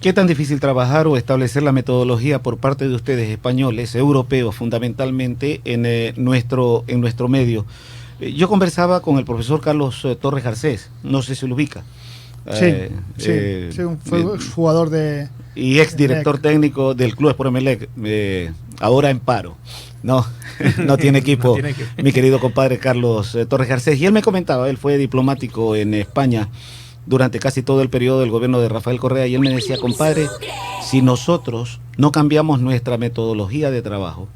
¿Qué tan difícil trabajar o establecer la metodología por parte de ustedes, españoles, europeos, fundamentalmente en nuestro medio? Yo conversaba con el profesor Carlos Torres Garcés, no sé si lo ubica. Sí, fue jugador de... Y ex director técnico del Club Sport Emelec, ahora en paro. No tiene equipo, no tiene equipo, mi querido compadre Carlos Torres Garcés. Y él me comentaba, él fue diplomático en España durante casi todo el periodo del gobierno de Rafael Correa, y él me decía, compadre, si nosotros no cambiamos nuestra metodología de trabajo,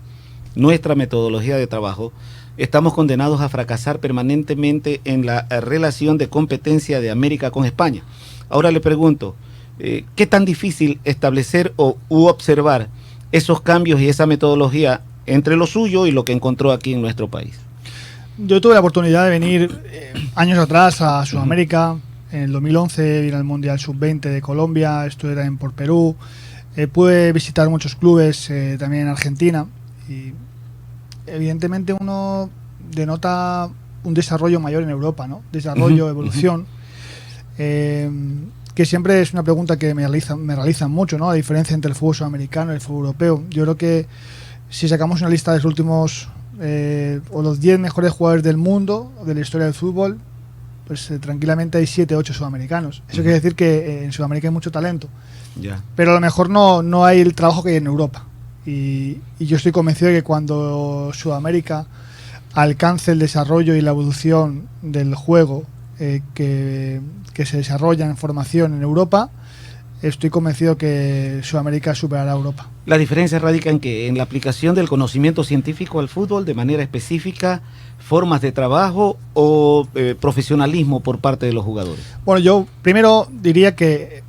estamos condenados a fracasar permanentemente en la relación de competencia de América con España. Ahora le pregunto, ¿qué tan difícil establecer u observar esos cambios y esa metodología entre lo suyo y lo que encontró aquí en nuestro país? Yo tuve la oportunidad de venir años atrás a Sudamérica. En el 2011 vine al Mundial Sub-20 de Colombia, estuve también por Perú. Pude visitar muchos clubes también en Argentina. Y evidentemente uno denota un desarrollo mayor en Europa, ¿no? Desarrollo, evolución. Que siempre es una pregunta que me realizan mucho, ¿no? La diferencia entre el fútbol sudamericano y el fútbol europeo. Yo creo que si sacamos una lista de los últimos o los 10 mejores jugadores del mundo, de la historia del fútbol, pues tranquilamente hay 7, 8 sudamericanos. Eso quiere decir que en Sudamérica hay mucho talento. Pero a lo mejor no hay el trabajo que hay en Europa. Y yo estoy convencido de que cuando Sudamérica alcance el desarrollo y la evolución del juego que se desarrolla en formación en Europa, estoy convencido que Sudamérica superará a Europa. La diferencia radica en que en la aplicación del conocimiento científico al fútbol de manera específica, formas de trabajo o profesionalismo por parte de los jugadores. Bueno, yo primero diría que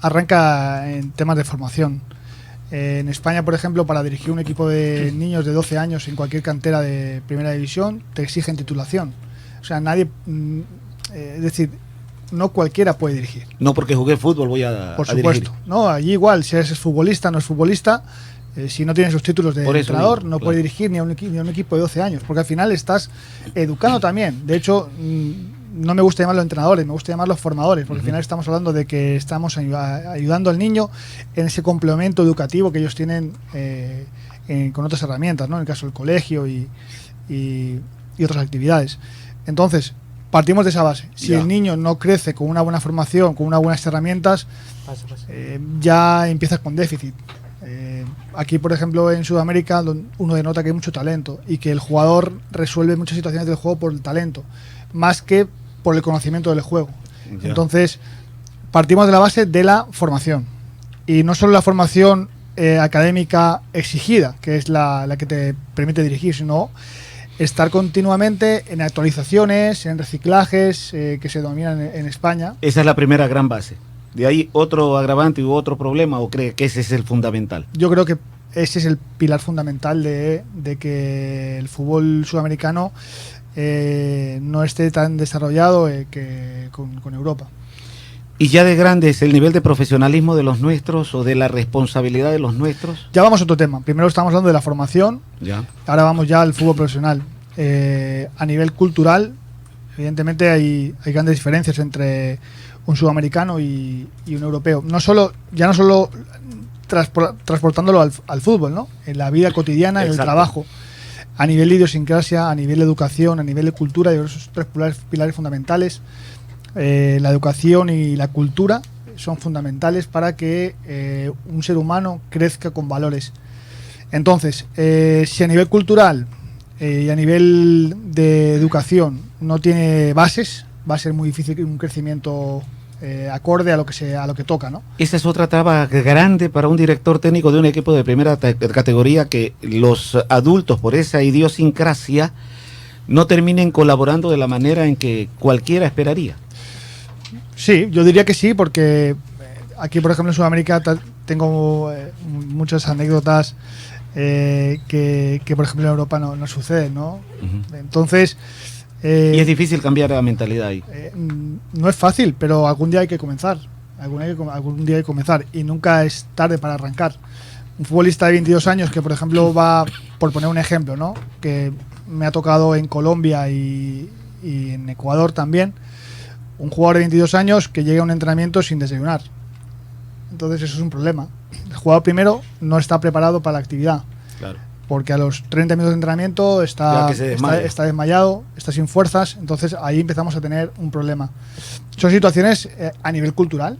arranca en temas de formación. En España, por ejemplo, para dirigir un equipo de niños de 12 años en cualquier cantera de primera división, te exigen titulación. O sea, nadie... es decir, no cualquiera puede dirigir. No porque jugué fútbol voy a Por supuesto. dirigir. No, allí igual, si eres futbolista, no es futbolista, si no tienes los títulos de entrenador, no puedes dirigir ni a un equipo de 12 años, porque al final estás educando también. De hecho, no me gusta llamarlos entrenadores, me gusta llamarlos formadores, porque al final estamos hablando de que estamos ayudando al niño en ese complemento educativo que ellos tienen con otras herramientas, ¿no? En el caso del colegio y otras actividades. Entonces, partimos de esa base. Si el niño no crece con una buena formación, con unas buenas herramientas, ya empiezas con déficit. Aquí, por ejemplo, en Sudamérica, uno denota que hay mucho talento y que el jugador resuelve muchas situaciones del juego por el talento, más que por el conocimiento del juego. Entonces, partimos de la base de la formación. Y no solo la formación académica exigida, que es la que te permite dirigir, sino estar continuamente en actualizaciones, en reciclajes que se dominan en España. Esa es la primera gran base. ¿De ahí otro agravante u otro problema o cree que ese es el fundamental? Yo creo que ese es el pilar fundamental de que el fútbol sudamericano no esté tan desarrollado con Europa. ¿Y ya de grandes el nivel de profesionalismo de los nuestros o de la responsabilidad de los nuestros? Ya vamos a otro tema. Primero estamos hablando de la formación, ahora vamos ya al fútbol profesional. A nivel cultural, evidentemente hay grandes diferencias entre un sudamericano y un europeo. Ya no solo transportándolo al fútbol, ¿no? En la vida cotidiana, en el trabajo. A nivel de idiosincrasia, a nivel de educación, a nivel de cultura, hay esos 3 pilares fundamentales. La educación y la cultura son fundamentales para que un ser humano crezca con valores. Entonces, si a nivel cultural y a nivel de educación no tiene bases, va a ser muy difícil un crecimiento acorde a lo que toca, ¿no? Esa es otra traba grande para un director técnico de un equipo de primera categoría, que los adultos, por esa idiosincrasia, no terminen colaborando de la manera en que cualquiera esperaría. Sí, yo diría que sí, porque aquí, por ejemplo, en Sudamérica tengo muchas anécdotas que, por ejemplo, en Europa no suceden, ¿no? Entonces... y es difícil cambiar la mentalidad ahí. No es fácil, pero algún día hay que comenzar. Algún día hay que comenzar y nunca es tarde para arrancar. Un futbolista de 22 años que, por ejemplo, va, por poner un ejemplo, ¿no? Que me ha tocado en Colombia y en Ecuador también, un jugador de 22 años que llega a un entrenamiento sin desayunar. Entonces eso es un problema. El jugador primero no está preparado para la actividad. Claro. Porque a los 30 minutos de entrenamiento está desmayado, está sin fuerzas, entonces ahí empezamos a tener un problema. Son situaciones a nivel cultural.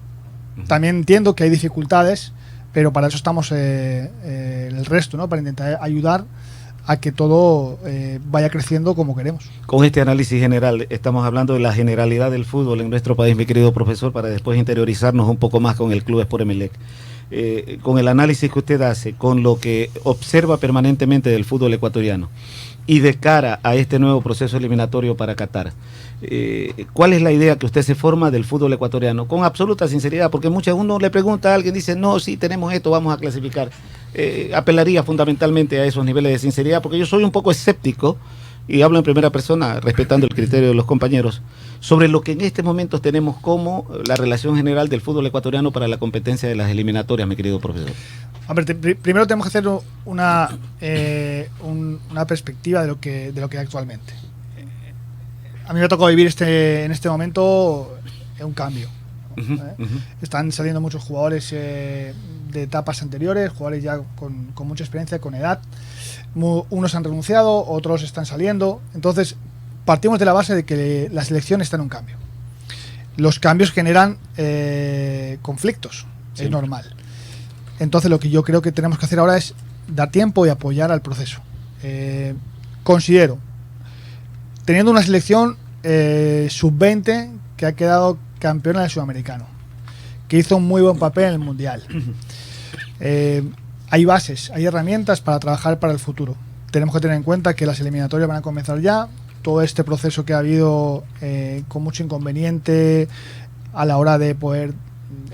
También entiendo que hay dificultades, pero para eso estamos el resto, ¿no? Para intentar ayudar a que todo vaya creciendo como queremos. Con este análisis general, estamos hablando de la generalidad del fútbol en nuestro país, mi querido profesor, para después interiorizarnos un poco más con el Club Sport Emelec. Con el análisis que usted hace, con lo que observa permanentemente del fútbol ecuatoriano y de cara a este nuevo proceso eliminatorio para Qatar, ¿cuál es la idea que usted se forma del fútbol ecuatoriano? Con absoluta sinceridad, porque uno le pregunta a alguien, dice, no, sí, tenemos esto, vamos a clasificar. Apelaría fundamentalmente a esos niveles de sinceridad, porque yo soy un poco escéptico, y hablo en primera persona, respetando el criterio de los compañeros, sobre lo que en este momento tenemos como la relación general del fútbol ecuatoriano para la competencia de las eliminatorias, mi querido profesor. A ver, primero tenemos que hacer una perspectiva de lo que hay actualmente. A mí me ha tocado vivir en este momento un cambio. Están saliendo muchos jugadores de etapas anteriores, jugadores ya con mucha experiencia, con edad. Unos han renunciado, otros están saliendo. Entonces, partimos de la base de que la selección está en un cambio. Los cambios generan conflictos, sí. Es normal. Entonces, lo que yo creo que tenemos que hacer ahora es dar tiempo y apoyar al proceso. Considero, teniendo una selección sub-20 que ha quedado campeona del Sudamericano, que hizo un muy buen papel en el Mundial. Hay bases, hay herramientas para trabajar para el futuro. Tenemos que tener en cuenta que las eliminatorias van a comenzar ya. Todo este proceso que ha habido con mucho inconveniente a la hora de poder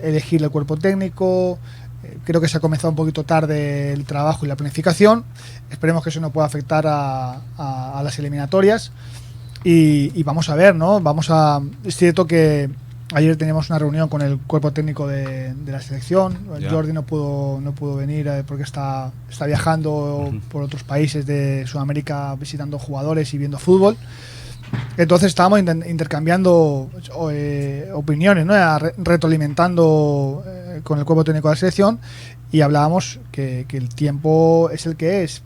elegir el cuerpo técnico, creo que se ha comenzado un poquito tarde el trabajo y la planificación. Esperemos que eso no pueda afectar a las eliminatorias y vamos a ver, ¿no? Es cierto que ayer teníamos una reunión con el cuerpo técnico de la selección. Ya. Jordi no pudo venir porque está viajando por otros países de Sudamérica visitando jugadores y viendo fútbol. Entonces estábamos intercambiando opiniones, ¿no? Retroalimentando con el cuerpo técnico de la selección y hablábamos que el tiempo es el que es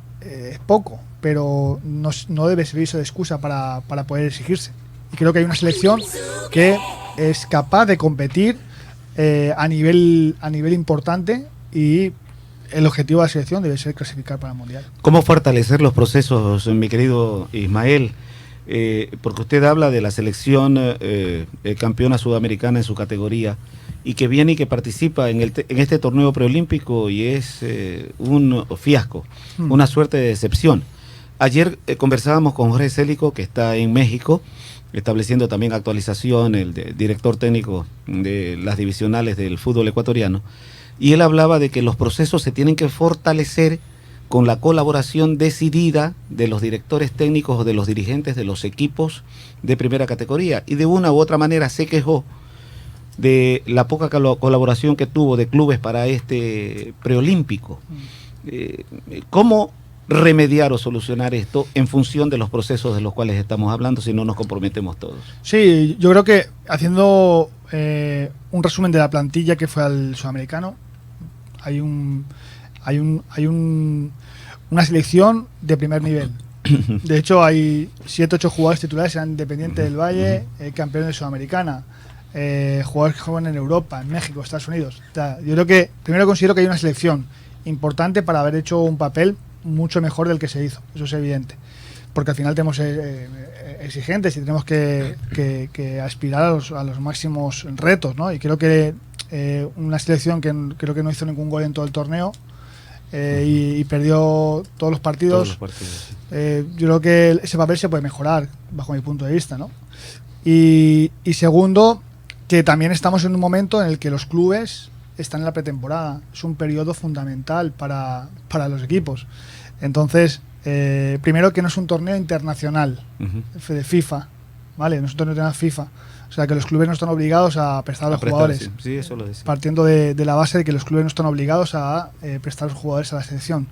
poco, pero no debe servirse de excusa para poder exigirse. Y creo que hay una selección que es capaz de competir a nivel importante y el objetivo de la selección debe ser clasificar para el Mundial. ¿Cómo fortalecer los procesos, mi querido Ismael? Porque usted habla de la selección campeona sudamericana en su categoría y que viene y que participa en este torneo preolímpico y es un fiasco, una suerte de decepción. Ayer conversábamos con Jorge Célico, que está en México, estableciendo también actualización, el director técnico de las divisionales del fútbol ecuatoriano, y él hablaba de que los procesos se tienen que fortalecer con la colaboración decidida de los directores técnicos o de los dirigentes de los equipos de primera categoría, y de una u otra manera se quejó de la poca colaboración que tuvo de clubes para este preolímpico. ¿Cómo remediar o solucionar esto en función de los procesos de los cuales estamos hablando, si no nos comprometemos todos? Sí, yo creo que haciendo un resumen de la plantilla que fue al Sudamericano, hay una selección de primer nivel. De hecho, hay 7-8 jugadores titulares, eran Independiente del Valle, campeones de Sudamericana, jugadores que juegan en Europa, en México, Estados Unidos. O sea, yo creo que, primero considero que hay una selección importante para haber hecho un papel mucho mejor del que se hizo, eso es evidente, porque al final tenemos exigentes y tenemos que aspirar a los máximos retos, ¿no? Y creo que una selección que creo que no hizo ningún gol en todo el torneo y perdió todos los partidos, yo creo que ese papel se puede mejorar bajo mi punto de vista, ¿no? Y segundo, que también estamos en un momento en el que los clubes están en la pretemporada. Es un periodo fundamental para los equipos. Entonces, primero que no es un torneo internacional de FIFA, ¿vale? No es un torneo internacional FIFA. O sea, que los clubes no están obligados a prestar a los jugadores. Sí, eso lo decía. Partiendo de la base de que los clubes no están obligados a prestar a los jugadores a la selección.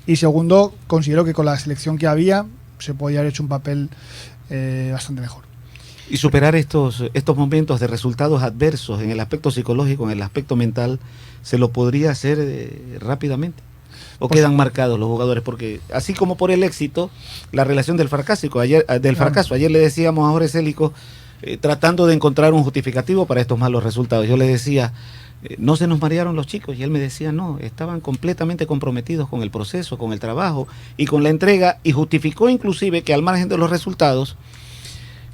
Y segundo, considero que con la selección que había se podía haber hecho un papel bastante mejor. Y superar estos momentos de resultados adversos en el aspecto psicológico, en el aspecto mental, ¿se lo podría hacer rápidamente? ¿O pues, quedan marcados los jugadores? Porque así como por el éxito, la relación del fracaso. Ayer le decíamos a Jorge Célico, tratando de encontrar un justificativo para estos malos resultados. Yo le decía, no se nos marearon los chicos, y él me decía, no, estaban completamente comprometidos con el proceso, con el trabajo y con la entrega, y justificó inclusive que al margen de los resultados,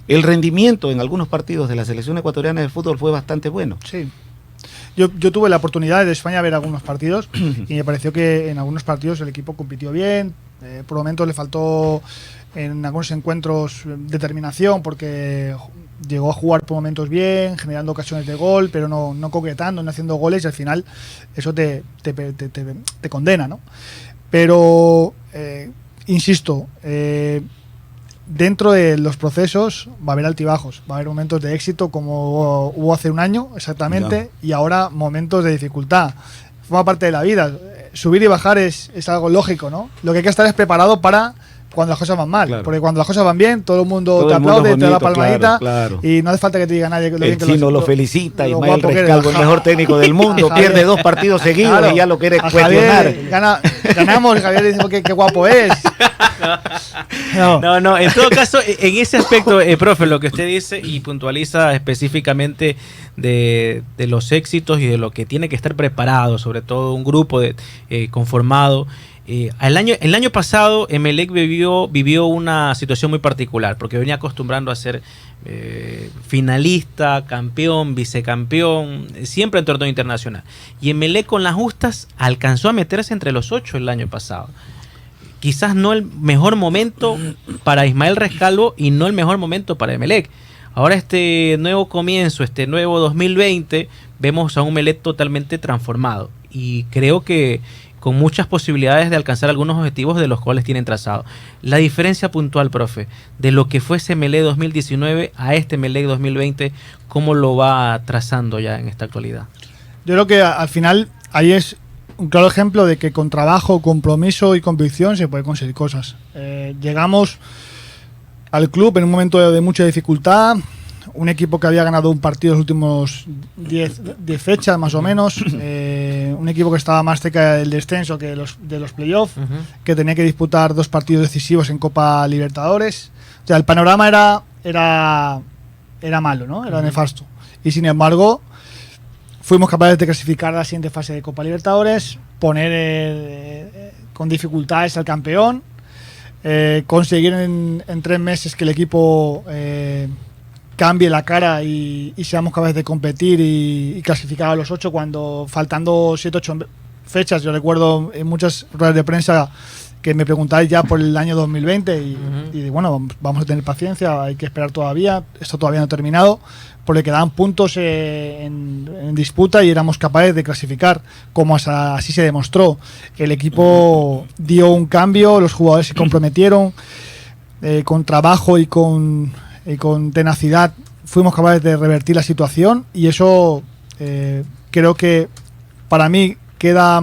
el rendimiento en algunos partidos de la selección ecuatoriana de fútbol fue bastante bueno. Sí. Yo tuve la oportunidad de España ver algunos partidos y me pareció que en algunos partidos el equipo compitió bien, por momentos le faltó en algunos encuentros determinación porque llegó a jugar por momentos bien, generando ocasiones de gol, pero no concretando, no haciendo goles, y al final eso te condena, ¿no? Pero, insisto, dentro de los procesos va a haber altibajos, va a haber momentos de éxito como hubo hace un año exactamente, y ahora momentos de dificultad. Forma parte de la vida. Subir y bajar es algo lógico, ¿no? Lo que hay que estar es preparado para cuando las cosas van mal, claro. Porque cuando las cosas van bien, todo el mundo te aplaude, bonito, te da la palmadita, claro. Y no hace falta que te diga nadie que lo bien que lo felicita, Ismael Rescalvo, el mejor técnico del mundo, pierde 2 partidos seguidos, claro. Y ya lo quiere cuestionar. Ganamos, Javier dice qué guapo es. No, en todo caso, en ese aspecto, profe, lo que usted dice y puntualiza específicamente de los éxitos y de lo que tiene que estar preparado, sobre todo un grupo conformado. El año pasado Emelec vivió una situación muy particular porque venía acostumbrando a ser finalista, campeón, vicecampeón, siempre en torneo internacional, y Emelec con las justas alcanzó a meterse entre los 8 el año pasado. Quizás no el mejor momento para Ismael Rescalvo y no el mejor momento para Emelec. Ahora este nuevo comienzo, este nuevo 2020, vemos a un Emelec totalmente transformado y creo que con muchas posibilidades de alcanzar algunos objetivos de los cuales tienen trazado. La diferencia puntual, profe, de lo que fue ese Emelec 2019 a este Emelec 2020, ¿cómo lo va trazando ya en esta actualidad? Yo creo que al final ahí es un claro ejemplo de que con trabajo, compromiso y convicción se puede conseguir cosas. Llegamos al club en un momento de mucha dificultad, un equipo que había ganado un partido en los últimos 10 fechas más o menos, un equipo que estaba más cerca del descenso que de los playoffs, que tenía que disputar 2 partidos decisivos en Copa Libertadores. O sea, el panorama era malo, ¿no? Era nefasto. Y sin embargo, fuimos capaces de clasificar a la siguiente fase de Copa Libertadores, poner con dificultades al campeón, conseguir en 3 meses que el equipo cambie la cara y seamos capaces de competir y clasificar a los 8 cuando faltando 7-8 fechas. Yo recuerdo en muchas ruedas de prensa que me preguntáis ya por el año 2020 y bueno, vamos a tener paciencia, hay que esperar todavía, esto todavía no ha terminado, porque quedaban puntos en disputa y éramos capaces de clasificar, como así se demostró. El equipo dio un cambio, los jugadores se comprometieron con trabajo y con tenacidad, fuimos capaces de revertir la situación y eso creo que para mí queda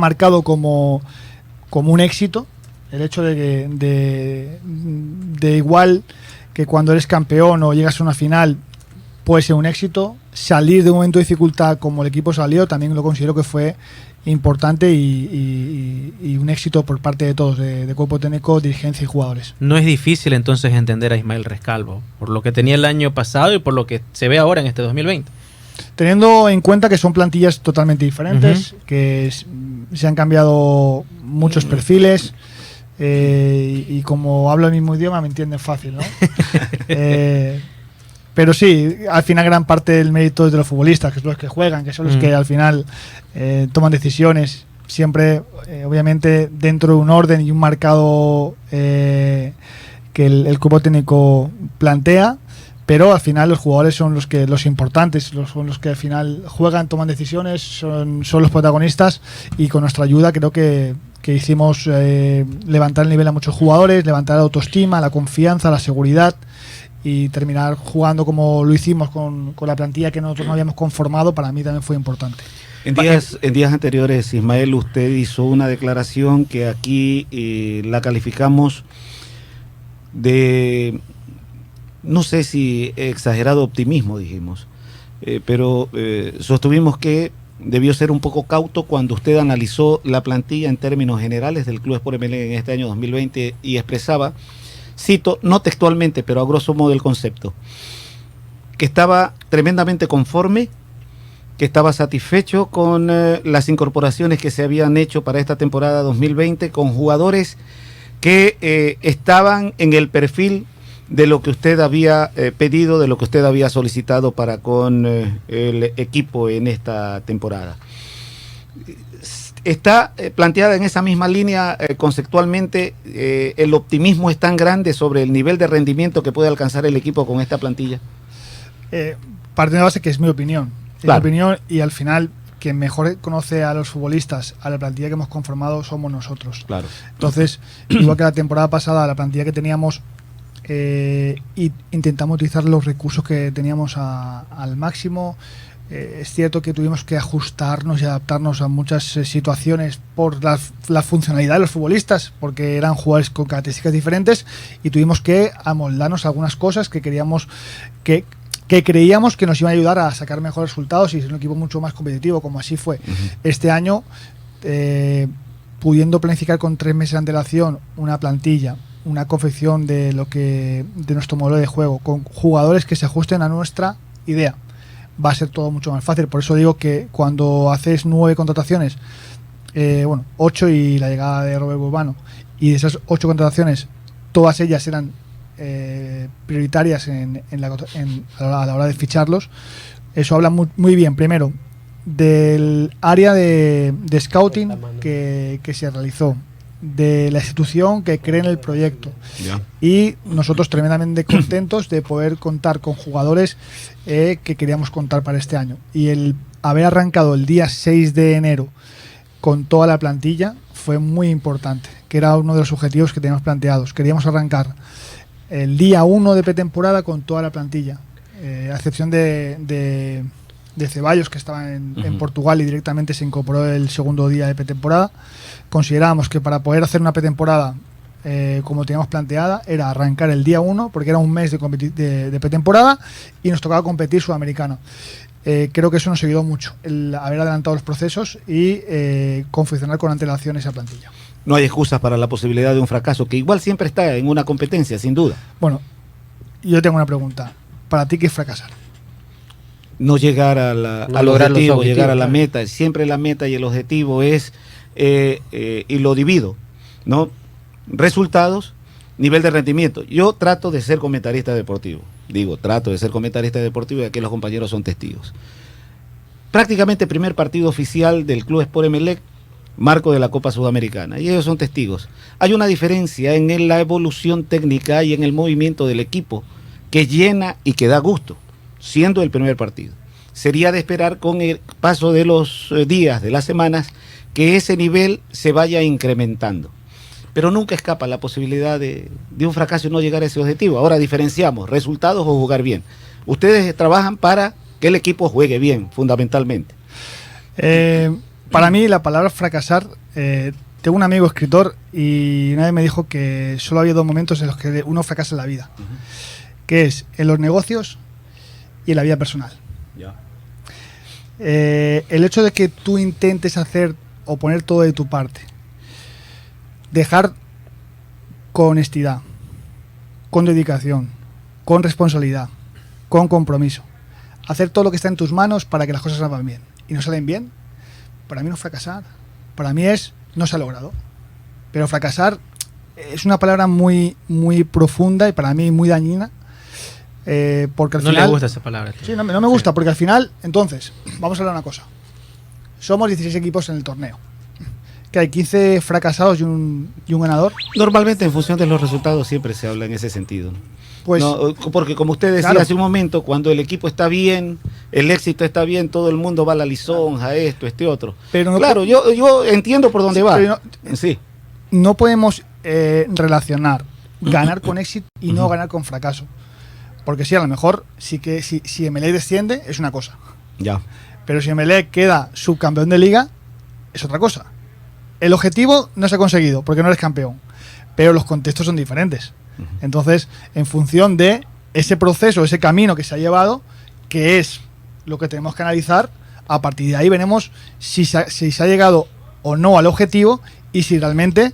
marcado como un éxito, el hecho de igual que cuando eres campeón o llegas a una final puede ser un éxito, salir de un momento de dificultad como el equipo salió también lo considero que fue importante y un éxito por parte de todos, de cuerpo técnico, dirigencia y jugadores. No es difícil entonces entender a Ismael Rescalvo, por lo que tenía el año pasado y por lo que se ve ahora en este 2020. Teniendo en cuenta que son plantillas totalmente diferentes, que se han cambiado muchos perfiles y como hablo el mismo idioma me entienden fácil, ¿no? Pero sí, al final gran parte del mérito es de los futbolistas, que son los que juegan, que son los que al final toman decisiones, siempre obviamente dentro de un orden y un marcado que el cuerpo técnico plantea, pero al final los jugadores son los importantes, son los que al final juegan, toman decisiones, son los protagonistas y con nuestra ayuda creo que hicimos levantar el nivel a muchos jugadores, levantar la autoestima, la confianza, la seguridad y terminar jugando como lo hicimos con la plantilla que nosotros no habíamos conformado, para mí también fue importante. En días anteriores, Ismael, usted hizo una declaración que aquí la calificamos de no sé si exagerado optimismo, dijimos, pero sostuvimos que debió ser un poco cauto cuando usted analizó la plantilla en términos generales del Club Sport Emelec en este año 2020 y expresaba, cito, no textualmente, pero a grosso modo el concepto, que estaba tremendamente conforme, que estaba satisfecho con las incorporaciones que se habían hecho para esta temporada 2020 con jugadores que estaban en el perfil de lo que usted había pedido, de lo que usted había solicitado para con el equipo en esta temporada. ¿Está planteada en esa misma línea conceptualmente? ¿El optimismo es tan grande sobre el nivel de rendimiento que puede alcanzar el equipo con esta plantilla? Parte de la base que es mi opinión. Claro. Mi opinión, y al final quien mejor conoce a los futbolistas, a la plantilla que hemos conformado, somos nosotros. Claro. Entonces, igual que la temporada pasada, la plantilla que teníamos, intentamos utilizar los recursos que teníamos al máximo. Es cierto que tuvimos que ajustarnos y adaptarnos a muchas situaciones por la funcionalidad de los futbolistas, porque eran jugadores con características diferentes y tuvimos que amoldarnos a algunas cosas que queríamos que creíamos que nos iban a ayudar a sacar mejores resultados y ser un equipo mucho más competitivo, como así fue. Este año, pudiendo planificar con 3 meses de antelación una plantilla, una confección de nuestro modelo de juego, con jugadores que se ajusten a nuestra idea, va a ser todo mucho más fácil. Por eso digo que cuando haces 9 contrataciones, 8 y la llegada de Robert Urbano, y de esas 8 contrataciones, todas ellas eran prioritarias a la hora de ficharlos, eso habla muy bien, primero, del área de scouting que se realizó, de la institución que cree en el proyecto, y nosotros tremendamente contentos de poder contar con jugadores que queríamos contar para este año, y el haber arrancado el día 6 de enero con toda la plantilla fue muy importante, que era uno de los objetivos que teníamos planteados. Queríamos arrancar el día 1 de pretemporada con toda la plantilla, a excepción de Ceballos, que estaba en Portugal y directamente se incorporó el segundo día de pretemporada. Considerábamos que para poder hacer una pretemporada como teníamos planteada, era arrancar el día 1, porque era un mes de pretemporada y nos tocaba competir Sudamericana. Creo que eso nos ayudó mucho, el haber adelantado los procesos y confeccionar con antelación esa plantilla. No hay excusas para la posibilidad de un fracaso, que igual siempre está en una competencia, sin duda. Bueno, yo tengo una pregunta. ¿Para ti qué es fracasar? No llegar al objetivo, llegar a la meta. Siempre la meta y el objetivo es, y lo divido, ¿no? Resultados, nivel de rendimiento. Yo trato de ser comentarista deportivo. Trato de ser comentarista deportivo y aquí los compañeros son testigos. Prácticamente primer partido oficial del Club Sport Emelec, marco de la Copa Sudamericana, y ellos son testigos. Hay una diferencia en la evolución técnica y en el movimiento del equipo que llena y que da gusto, siendo el primer partido. Sería de esperar con el paso de los días, de las semanas, que ese nivel se vaya incrementando. Pero nunca escapa la posibilidad de un fracaso y no llegar a ese objetivo. Ahora diferenciamos resultados o jugar bien. Ustedes trabajan para que el equipo juegue bien, fundamentalmente. Para mí la palabra fracasar, tengo un amigo escritor y una vez me dijo que solo había 2 momentos en los que uno fracasa en la vida, que es en los negocios y en la vida personal. El hecho de que tú intentes hacer o poner todo de tu parte, dejar con honestidad, con dedicación, con responsabilidad, con compromiso, hacer todo lo que está en tus manos para que las cosas salgan bien y no salen bien, para mí no es fracasar, para mí es no se ha logrado. Pero fracasar es una palabra muy, muy profunda y para mí muy dañina, porque al final... No le gusta esa palabra. Sí, no me gusta, porque al final, entonces, vamos a hablar una cosa. Somos 16 equipos en el torneo. Que hay 15 fracasados y un ganador. Normalmente en función de los resultados siempre se habla en ese sentido. Pues, no, porque como usted decía hace un momento, cuando el equipo está bien, el éxito está bien, todo el mundo va a la lisonja, esto, otro. Pero no, claro, yo entiendo por dónde va. No podemos relacionar ganar con éxito y no ganar con fracaso. Porque sí, a lo mejor sí que si Emelec desciende es una cosa. Ya. Pero si Emelec queda subcampeón de liga es otra cosa. El objetivo no se ha conseguido porque no eres campeón, pero los contextos son diferentes. Entonces, en función de ese proceso, ese camino que se ha llevado, que es lo que tenemos que analizar. A partir de ahí veremos si se ha llegado o no al objetivo y si realmente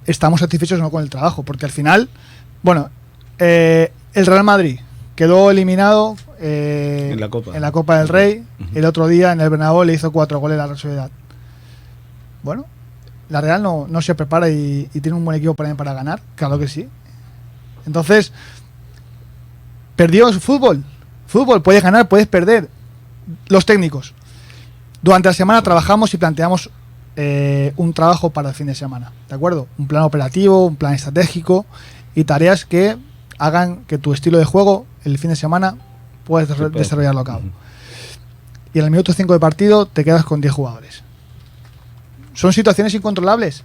estamos satisfechos o no con el trabajo, porque al final, bueno, el Real Madrid quedó eliminado en la Copa del Rey. El otro día en el Bernabéu le hizo 4 goles a la Real Sociedad. Bueno, la Real no se prepara y tiene un buen equipo para ganar, claro que sí. Entonces, perdió su fútbol, puedes ganar, puedes perder. Los técnicos, durante la semana trabajamos y planteamos un trabajo para el fin de semana, ¿de acuerdo? Un plan operativo, un plan estratégico y tareas que hagan que tu estilo de juego el fin de semana puedas desarrollarlo a cabo. Y en el minuto 5 de partido te quedas con 10 jugadores. Son situaciones incontrolables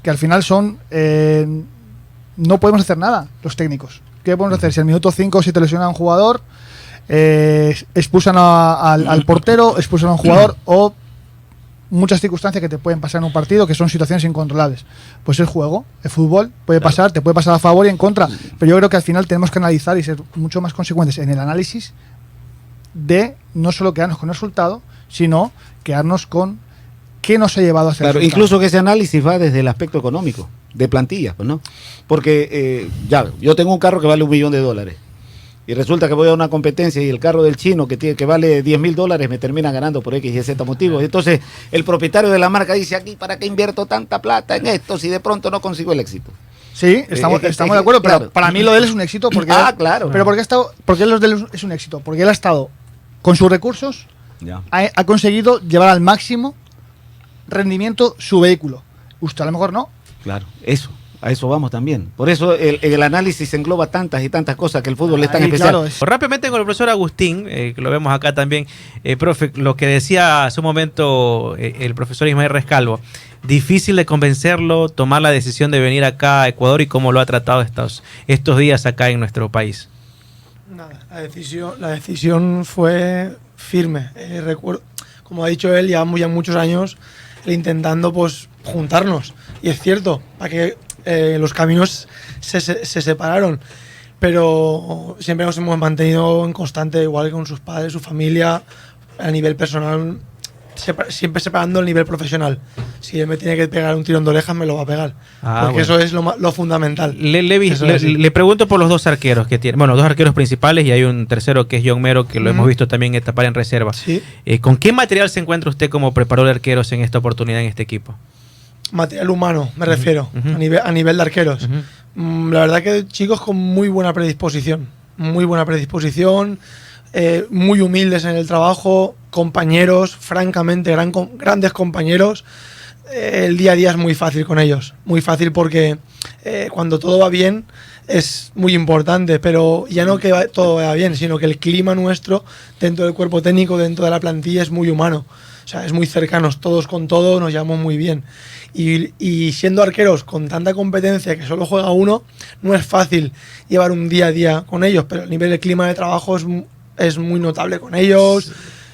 que al final son no podemos hacer nada los técnicos. ¿Qué podemos hacer? Si al minuto 5 se te lesiona un jugador, expulsan al portero, expulsan a un jugador o muchas circunstancias que te pueden pasar en un partido que son situaciones incontrolables. Pues el juego, el fútbol puede pasar, te puede pasar a favor y en contra, pero yo creo que al final tenemos que analizar y ser mucho más consecuentes en el análisis de no solo quedarnos con el resultado, sino quedarnos con qué nos ha llevado a ser resultado. Incluso que ese análisis va desde el aspecto económico, de plantillas, pues, ¿no? Porque yo tengo un carro que vale $1 millón y resulta que voy a una competencia y el carro del chino que vale $10,000 me termina ganando por X y Z motivos. Entonces el propietario de la marca dice, aquí, ¿para qué invierto tanta plata en esto si de pronto no consigo el éxito? Sí, estamos de acuerdo, pero claro, para mí lo de él es un éxito. Porque claro. Pero porque lo de él es un éxito, porque él ha estado con sus recursos, ha conseguido llevar al máximo rendimiento su vehículo. Usted a lo mejor no. Claro, a eso vamos también. Por eso el análisis engloba tantas y tantas cosas que el fútbol es tan especial. Claro, rápidamente con el profesor Agustín, que lo vemos acá también, profe, lo que decía hace un momento el profesor Ismael Rescalvo, difícil de convencerlo, tomar la decisión de venir acá a Ecuador y cómo lo ha tratado estos días acá en nuestro país. Nada, la decisión fue firme. Recuerdo, como ha dicho él, llevamos ya muchos años intentando pues juntarnos. Y es cierto, para que los caminos se separaron, pero siempre nos hemos mantenido en constante, igual que con sus padres, su familia, a nivel personal, siempre separando el nivel profesional. Si él me tiene que pegar un tirón de orejas, me lo va a pegar, porque eso es lo fundamental. Le pregunto por los dos arqueros que tiene, bueno, dos arqueros principales y hay un tercero que es John Mero, que lo hemos visto también tapar en reserva. ¿Sí? ¿Con qué material se encuentra usted como preparador de arqueros en esta oportunidad en este equipo? Material humano, me refiero, a nivel de arqueros. La verdad que chicos con muy buena predisposición, muy humildes en el trabajo, compañeros, francamente grandes compañeros. El día a día es muy fácil con ellos, muy fácil porque cuando todo va bien es muy importante, pero ya no que todo vaya bien, sino que el clima nuestro dentro del cuerpo técnico, dentro de la plantilla es muy humano. O sea, es muy cercanos, todos con todos, nos llevamos muy bien. Y siendo arqueros con tanta competencia que solo juega uno, no es fácil llevar un día a día con ellos, pero el nivel de clima de trabajo es muy notable con ellos.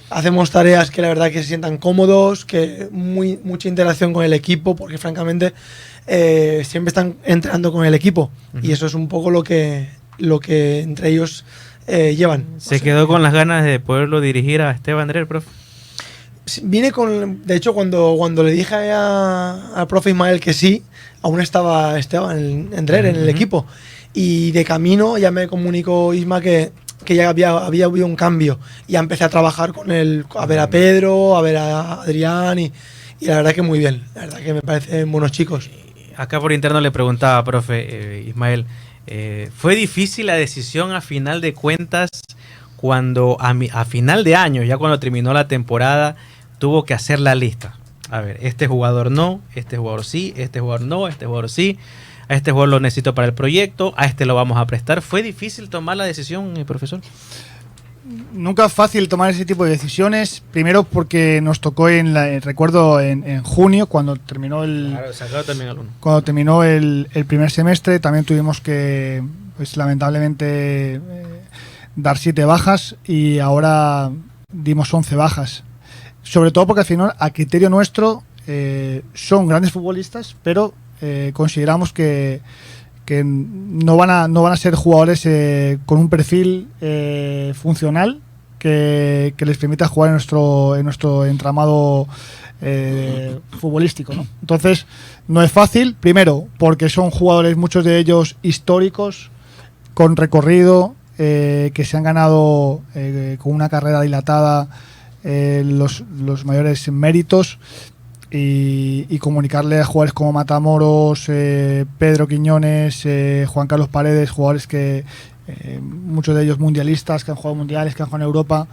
Hacemos tareas que la verdad que se sientan cómodos, que mucha interacción con el equipo, porque francamente siempre están entrenando con el equipo. Y eso es un poco lo que entre ellos llevan. ¿Se quedó con las ganas de poderlo dirigir a Esteban Andrés, profe? Vine de hecho, cuando le dije al profe Ismael que sí, aún estaba Esteban Andrés en el equipo. Y de camino ya me comunicó Isma que ya había habido un cambio. Y ya empecé a trabajar con él, a ver a Pedro, a ver a Adrián y la verdad que muy bien. La verdad que me parecen buenos chicos. Acá por interno le preguntaba, profe Ismael, ¿fue difícil la decisión a final de cuentas cuando a final de año, ya cuando terminó la temporada, tuvo que hacer la lista? A ver, este jugador no, este jugador sí, este jugador no, este jugador sí, a este jugador lo necesito para el proyecto, a este lo vamos a prestar. ¿Fue difícil tomar la decisión, profesor? Nunca es fácil tomar ese tipo de decisiones, primero porque nos tocó recuerdo en junio, cuando terminó el primer semestre, también tuvimos que, pues lamentablemente, dar 7 bajas y ahora dimos 11 bajas. Sobre todo porque al final, a criterio nuestro, son grandes futbolistas, pero consideramos que que no van a ser jugadores con un perfil funcional que les permita jugar en nuestro entramado futbolístico, ¿no? Entonces, no es fácil, primero, porque son jugadores, muchos de ellos históricos, con recorrido, que se han ganado con una carrera dilatada los mayores méritos, y comunicarle a jugadores como Matamoros, Pedro Quiñones, Juan Carlos Paredes, jugadores que muchos de ellos mundialistas, que han jugado mundiales, que han jugado en Europa,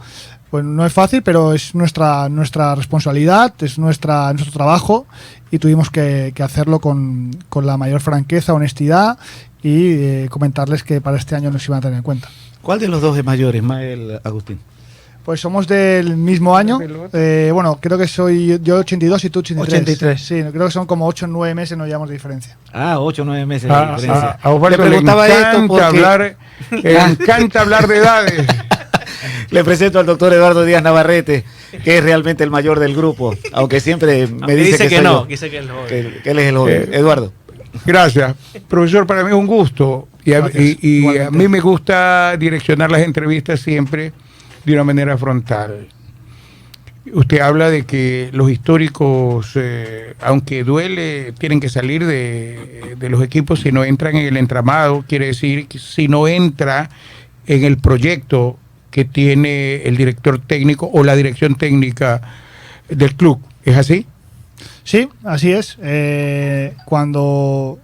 pues no es fácil, pero es nuestra responsabilidad, es nuestro trabajo, y tuvimos que hacerlo con la mayor franqueza, honestidad, y comentarles que para este año nos iban a tener en cuenta. ¿Cuál de los dos es mayor, Ismael, Agustín? Pues somos del mismo año. Bueno, creo que soy yo 82 y tú 83. Sí, creo que son como 8 o 9 meses, nos llevamos de diferencia. 8 o 9 meses de diferencia. A Osvaldo le encanta hablar de edades. Le presento al doctor Eduardo Díaz Navarrete, que es realmente el mayor del grupo, aunque siempre me dice que no, dice que él es el joven. Eduardo. Gracias. Profesor, para mí es un gusto. Y a mí me gusta direccionar las entrevistas siempre de una manera frontal. Usted habla de que los históricos, aunque duele, tienen que salir de los equipos si no entran en el entramado, quiere decir que si no entra en el proyecto que tiene el director técnico o la dirección técnica del club. ¿Es así? Sí, así es. Cuando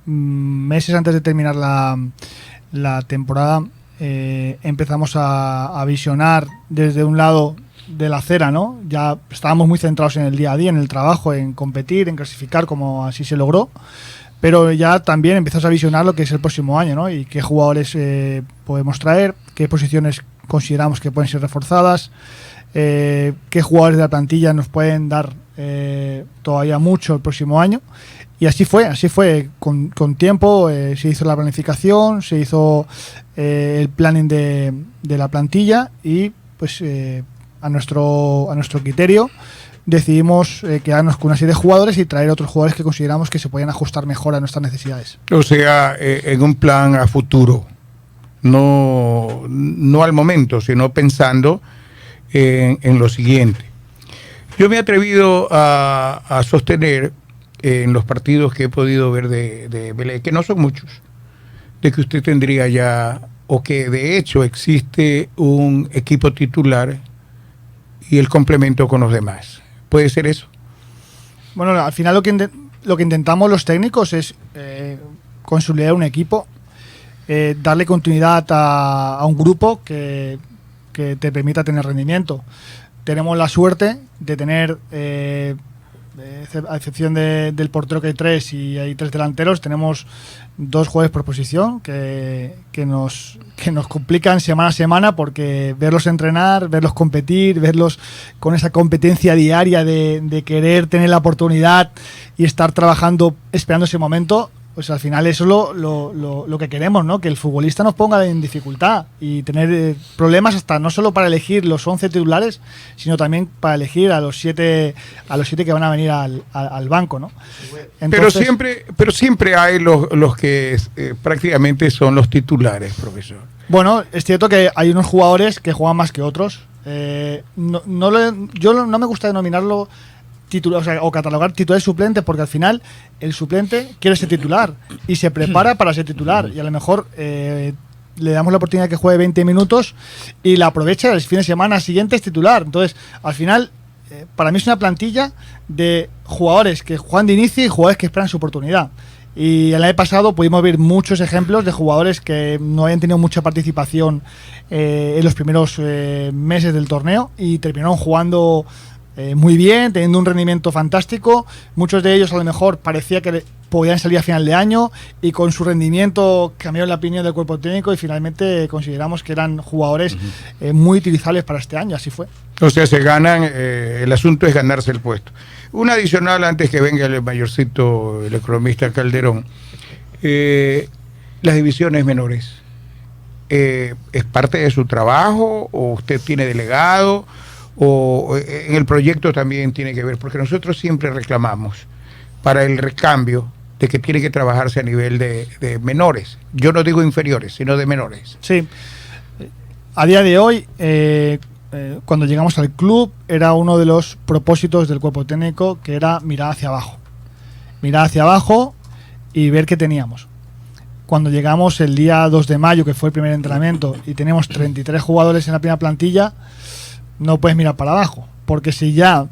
meses antes de terminar la temporada, empezamos a visionar desde un lado de la acera, ¿no? Ya estábamos muy centrados en el día a día, en el trabajo, en competir, en clasificar, como así se logró, pero ya también empezamos a visionar lo que es el próximo año, ¿no? Y qué jugadores podemos traer, qué posiciones consideramos que pueden ser reforzadas, qué jugadores de la plantilla nos pueden dar todavía mucho el próximo año. Y así fue, con tiempo se hizo la planificación, se hizo el planning de la plantilla, y pues a nuestro criterio decidimos quedarnos con una serie de jugadores y traer otros jugadores que consideramos que se podían ajustar mejor a nuestras necesidades. O sea, en un plan a futuro, no al momento, sino pensando en lo siguiente. Yo me he atrevido a sostener en los partidos que he podido ver de Belé, que no son muchos, de que usted tendría ya, o que de hecho existe un equipo titular y el complemento con los demás. ¿Puede ser eso? Bueno, al final lo que intentamos los técnicos es consolidar un equipo, darle continuidad a un grupo que te permita tener rendimiento. Tenemos la suerte de tener, a excepción del portero, que hay 3 y hay 3 delanteros, tenemos 2 jugadores por posición que nos complican semana a semana, porque verlos entrenar, verlos competir, verlos con esa competencia diaria de querer tener la oportunidad y estar trabajando esperando ese momento, pues al final eso es lo que queremos, ¿no? Que el futbolista nos ponga en dificultad y tener problemas hasta no solo para elegir los 11 titulares, sino también para elegir a los 7 que van a venir al banco, ¿no? Entonces, pero siempre hay los que prácticamente son los titulares, profesor. Bueno, es cierto que hay unos jugadores que juegan más que otros. Yo no me gusta denominarlo titular, o catalogar titulares suplentes, porque al final el suplente quiere ser titular y se prepara para ser titular, y a lo mejor le damos la oportunidad de que juegue 20 minutos y la aprovecha, el fin de semana siguiente es titular. Entonces, al final, para mí es una plantilla de jugadores que juegan de inicio y jugadores que esperan su oportunidad. Y el año pasado pudimos ver muchos ejemplos de jugadores que no habían tenido mucha participación en los primeros meses del torneo y terminaron jugando muy bien, teniendo un rendimiento fantástico. Muchos de ellos a lo mejor parecía que podían salir a final de año, y con su rendimiento cambiaron la opinión del cuerpo técnico, y finalmente consideramos que eran jugadores muy utilizables para este año. Así fue. O sea, se ganan, el asunto es ganarse el puesto. Un adicional antes que venga el mayorcito, el economista Calderón. Las divisiones menores, ¿es parte de su trabajo o usted tiene delegado? ¿O en el proyecto también tiene que ver? Porque nosotros siempre reclamamos para el recambio de que tiene que trabajarse a nivel de menores. Yo no digo inferiores, sino de menores. Sí. A día de hoy, cuando llegamos al club, era uno de los propósitos del cuerpo técnico, que era mirar hacia abajo. Mirar hacia abajo y ver qué teníamos. Cuando llegamos el día 2 de mayo, que fue el primer entrenamiento, y tenemos 33 jugadores en la primera plantilla, no puedes mirar para abajo. Porque si ya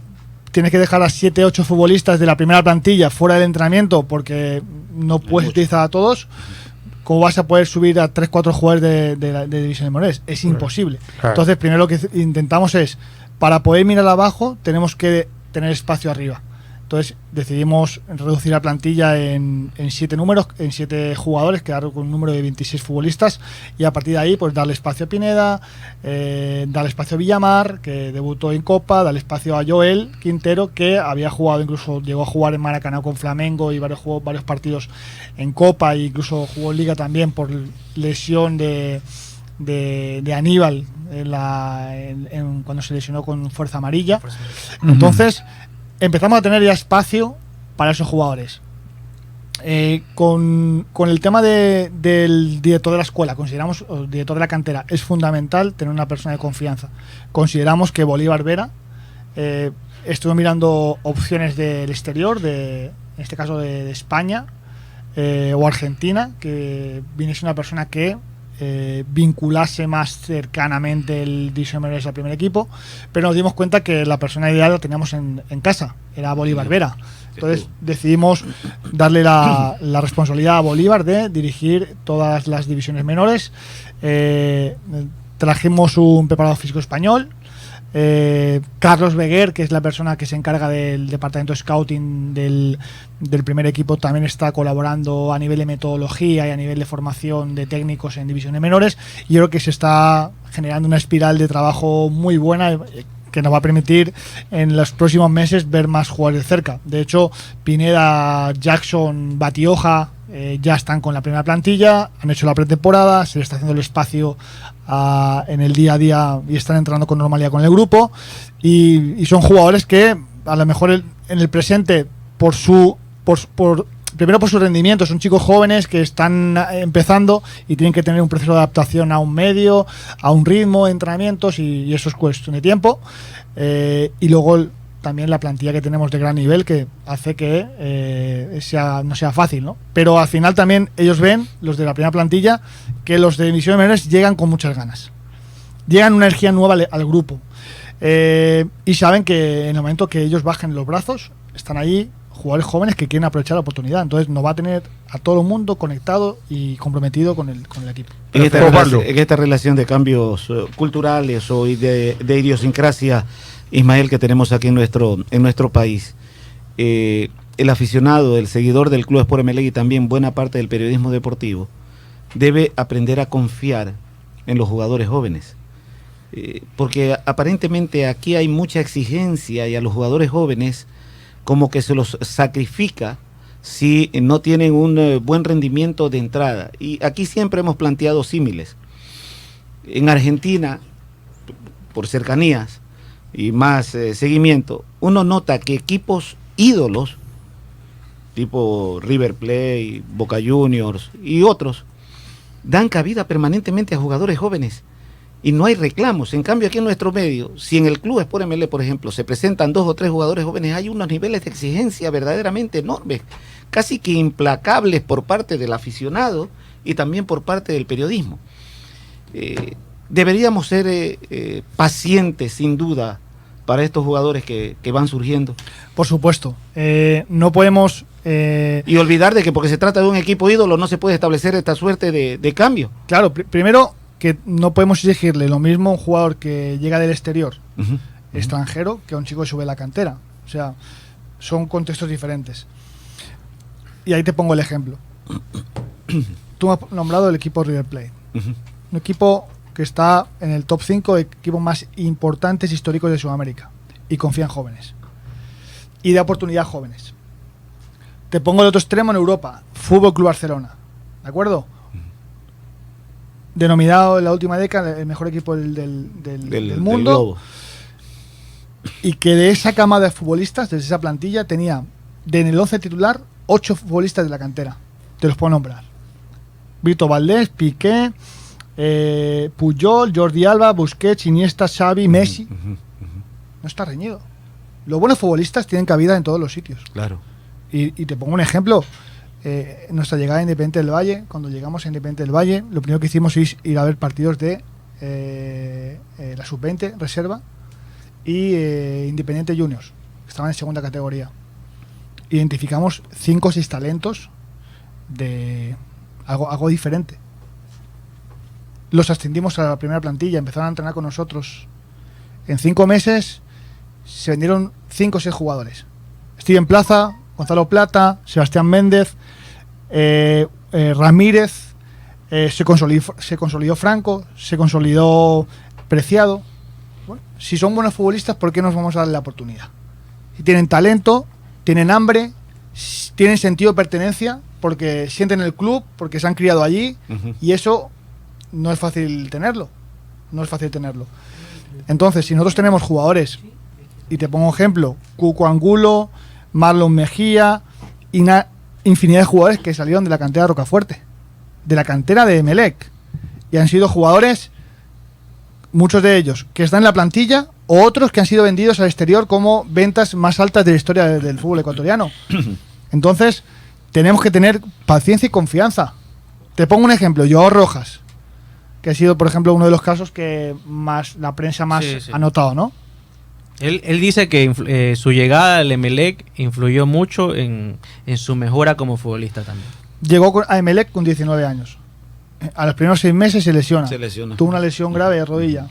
tienes que dejar a 7, 8 futbolistas de la primera plantilla fuera del entrenamiento porque no puedes utilizar a todos, ¿cómo vas a poder subir a 3, 4 jugadores de División de Menores? Es imposible. Entonces, primero lo que intentamos es, para poder mirar abajo, tenemos que tener espacio arriba. Entonces decidimos reducir la plantilla en 7 números, en 7 jugadores, quedar con un número de 26 futbolistas, y a partir de ahí pues darle espacio a Pineda, darle espacio a Villamar, que debutó en Copa, darle espacio a Joel Quintero, que había jugado, incluso llegó a jugar en Maracaná con Flamengo y jugó varios partidos en Copa, e incluso jugó en Liga también por lesión de Aníbal cuando se lesionó con Fuerza Amarilla. Entonces empezamos a tener ya espacio para esos jugadores. Con el tema del director de la escuela, consideramos, o director de la cantera, es fundamental tener una persona de confianza. Consideramos que Bolívar Vera estuvo mirando opciones del exterior, en este caso de España o Argentina, que viniese una persona que vinculase más cercanamente el División de Menores al primer equipo, pero nos dimos cuenta que la persona ideal la teníamos en casa, era Bolívar Vera. Entonces decidimos darle la responsabilidad a Bolívar de dirigir todas las divisiones menores. Trajimos un preparador físico español, Carlos Beguer, que es la persona que se encarga del departamento de scouting del primer equipo, también está colaborando a nivel de metodología y a nivel de formación de técnicos en divisiones menores, y yo creo que se está generando una espiral de trabajo muy buena que nos va a permitir en los próximos meses ver más jugadores de cerca. De hecho, Pineda, Jackson, Batioja ya están con la primera plantilla, han hecho la pretemporada, se les está haciendo el espacio en el día a día y están entrando con normalidad con el grupo, y son jugadores que a lo mejor en el presente primero por su rendimiento, son chicos jóvenes que están empezando y tienen que tener un proceso de adaptación a un medio, a un ritmo de entrenamientos, y eso es cuestión de tiempo. Y luego también la plantilla que tenemos de gran nivel, que hace que no sea fácil, ¿no? Pero al final también ellos ven, los de la primera plantilla, que los de divisiones menores llegan con muchas ganas, llegan una energía nueva al grupo, y saben que en el momento que ellos bajen los brazos, están ahí jugadores jóvenes que quieren aprovechar la oportunidad. Entonces nos va a tener a todo el mundo conectado y comprometido con el equipo. En esta relación de cambios culturales o de idiosincrasia, Ismael, que tenemos aquí en nuestro país, el aficionado, el seguidor del Club Sport Emelec y también buena parte del periodismo deportivo debe aprender a confiar en los jugadores jóvenes, porque aparentemente aquí hay mucha exigencia y a los jugadores jóvenes como que se los sacrifica si no tienen un buen rendimiento de entrada. Y aquí siempre hemos planteado símiles. En Argentina, por cercanías y más seguimiento, uno nota que equipos ídolos, tipo River Plate, Boca Juniors y otros, dan cabida permanentemente a jugadores jóvenes y no hay reclamos. En cambio, aquí en nuestro medio, si en el Club Sport Emelec, por ejemplo, se presentan 2 o 3 jugadores jóvenes, hay unos niveles de exigencia verdaderamente enormes, casi que implacables por parte del aficionado y también por parte del periodismo. Deberíamos ser pacientes, sin duda, para estos jugadores que van surgiendo. Por supuesto. No podemos... y olvidar de que porque se trata de un equipo ídolo no se puede establecer esta suerte de cambio. Claro, primero que no podemos exigirle lo mismo a un jugador que llega del exterior, extranjero, que a un chico que sube de la cantera. O sea, son contextos diferentes. Y ahí te pongo el ejemplo. Tú me has nombrado el equipo River Plate. Un equipo que está en el top 5 de equipos más importantes históricos de Sudamérica, y confía en jóvenes y da oportunidad a jóvenes. Te pongo el otro extremo en Europa, Fútbol Club Barcelona, ¿de acuerdo? Denominado en la última década el mejor equipo del mundo, y que de esa cama de futbolistas, de esa plantilla, tenía en el 11 titular 8 futbolistas de la cantera. Te los puedo nombrar. Vito Valdés, Piqué, Puyol, Jordi Alba, Busquets, Iniesta, Xavi, Messi. No está reñido. Los buenos futbolistas tienen cabida en todos los sitios. Claro. Y te pongo un ejemplo. Nuestra llegada a Independiente del Valle, cuando llegamos a Independiente del Valle, lo primero que hicimos es ir a ver partidos de la Sub-20, Reserva, y Independiente Juniors, que estaban en segunda categoría. Identificamos 5 o 6 talentos de algo diferente. Los ascendimos a la primera plantilla, empezaron a entrenar con nosotros. En 5 meses se vendieron 5 o 6 jugadores. Steven Plaza, Gonzalo Plata, Sebastián Méndez, Ramírez, se consolidó Franco, se consolidó Preciado. Bueno, si son buenos futbolistas, ¿por qué nos vamos a darle la oportunidad? Si tienen talento, tienen hambre, tienen sentido de pertenencia, porque sienten el club, porque se han criado allí, y eso no es fácil tenerlo. No es fácil tenerlo. Entonces, si nosotros tenemos jugadores, y te pongo ejemplo, Cuco Angulo, Marlon Mejía y una infinidad de jugadores que salieron de la cantera de Rocafuerte, de la cantera de Emelec, y han sido jugadores, muchos de ellos que están en la plantilla, o otros que han sido vendidos al exterior como ventas más altas de la historia del fútbol ecuatoriano. Entonces, tenemos que tener paciencia y confianza. Te pongo un ejemplo, Joao Rojas, que ha sido, por ejemplo, uno de los casos que más la prensa más ha notado, ¿no? Él dice que su llegada al Emelec influyó mucho en su mejora como futbolista también. Llegó a Emelec con 19 años. A los primeros 6 meses se lesiona. Tuvo una lesión grave de rodilla.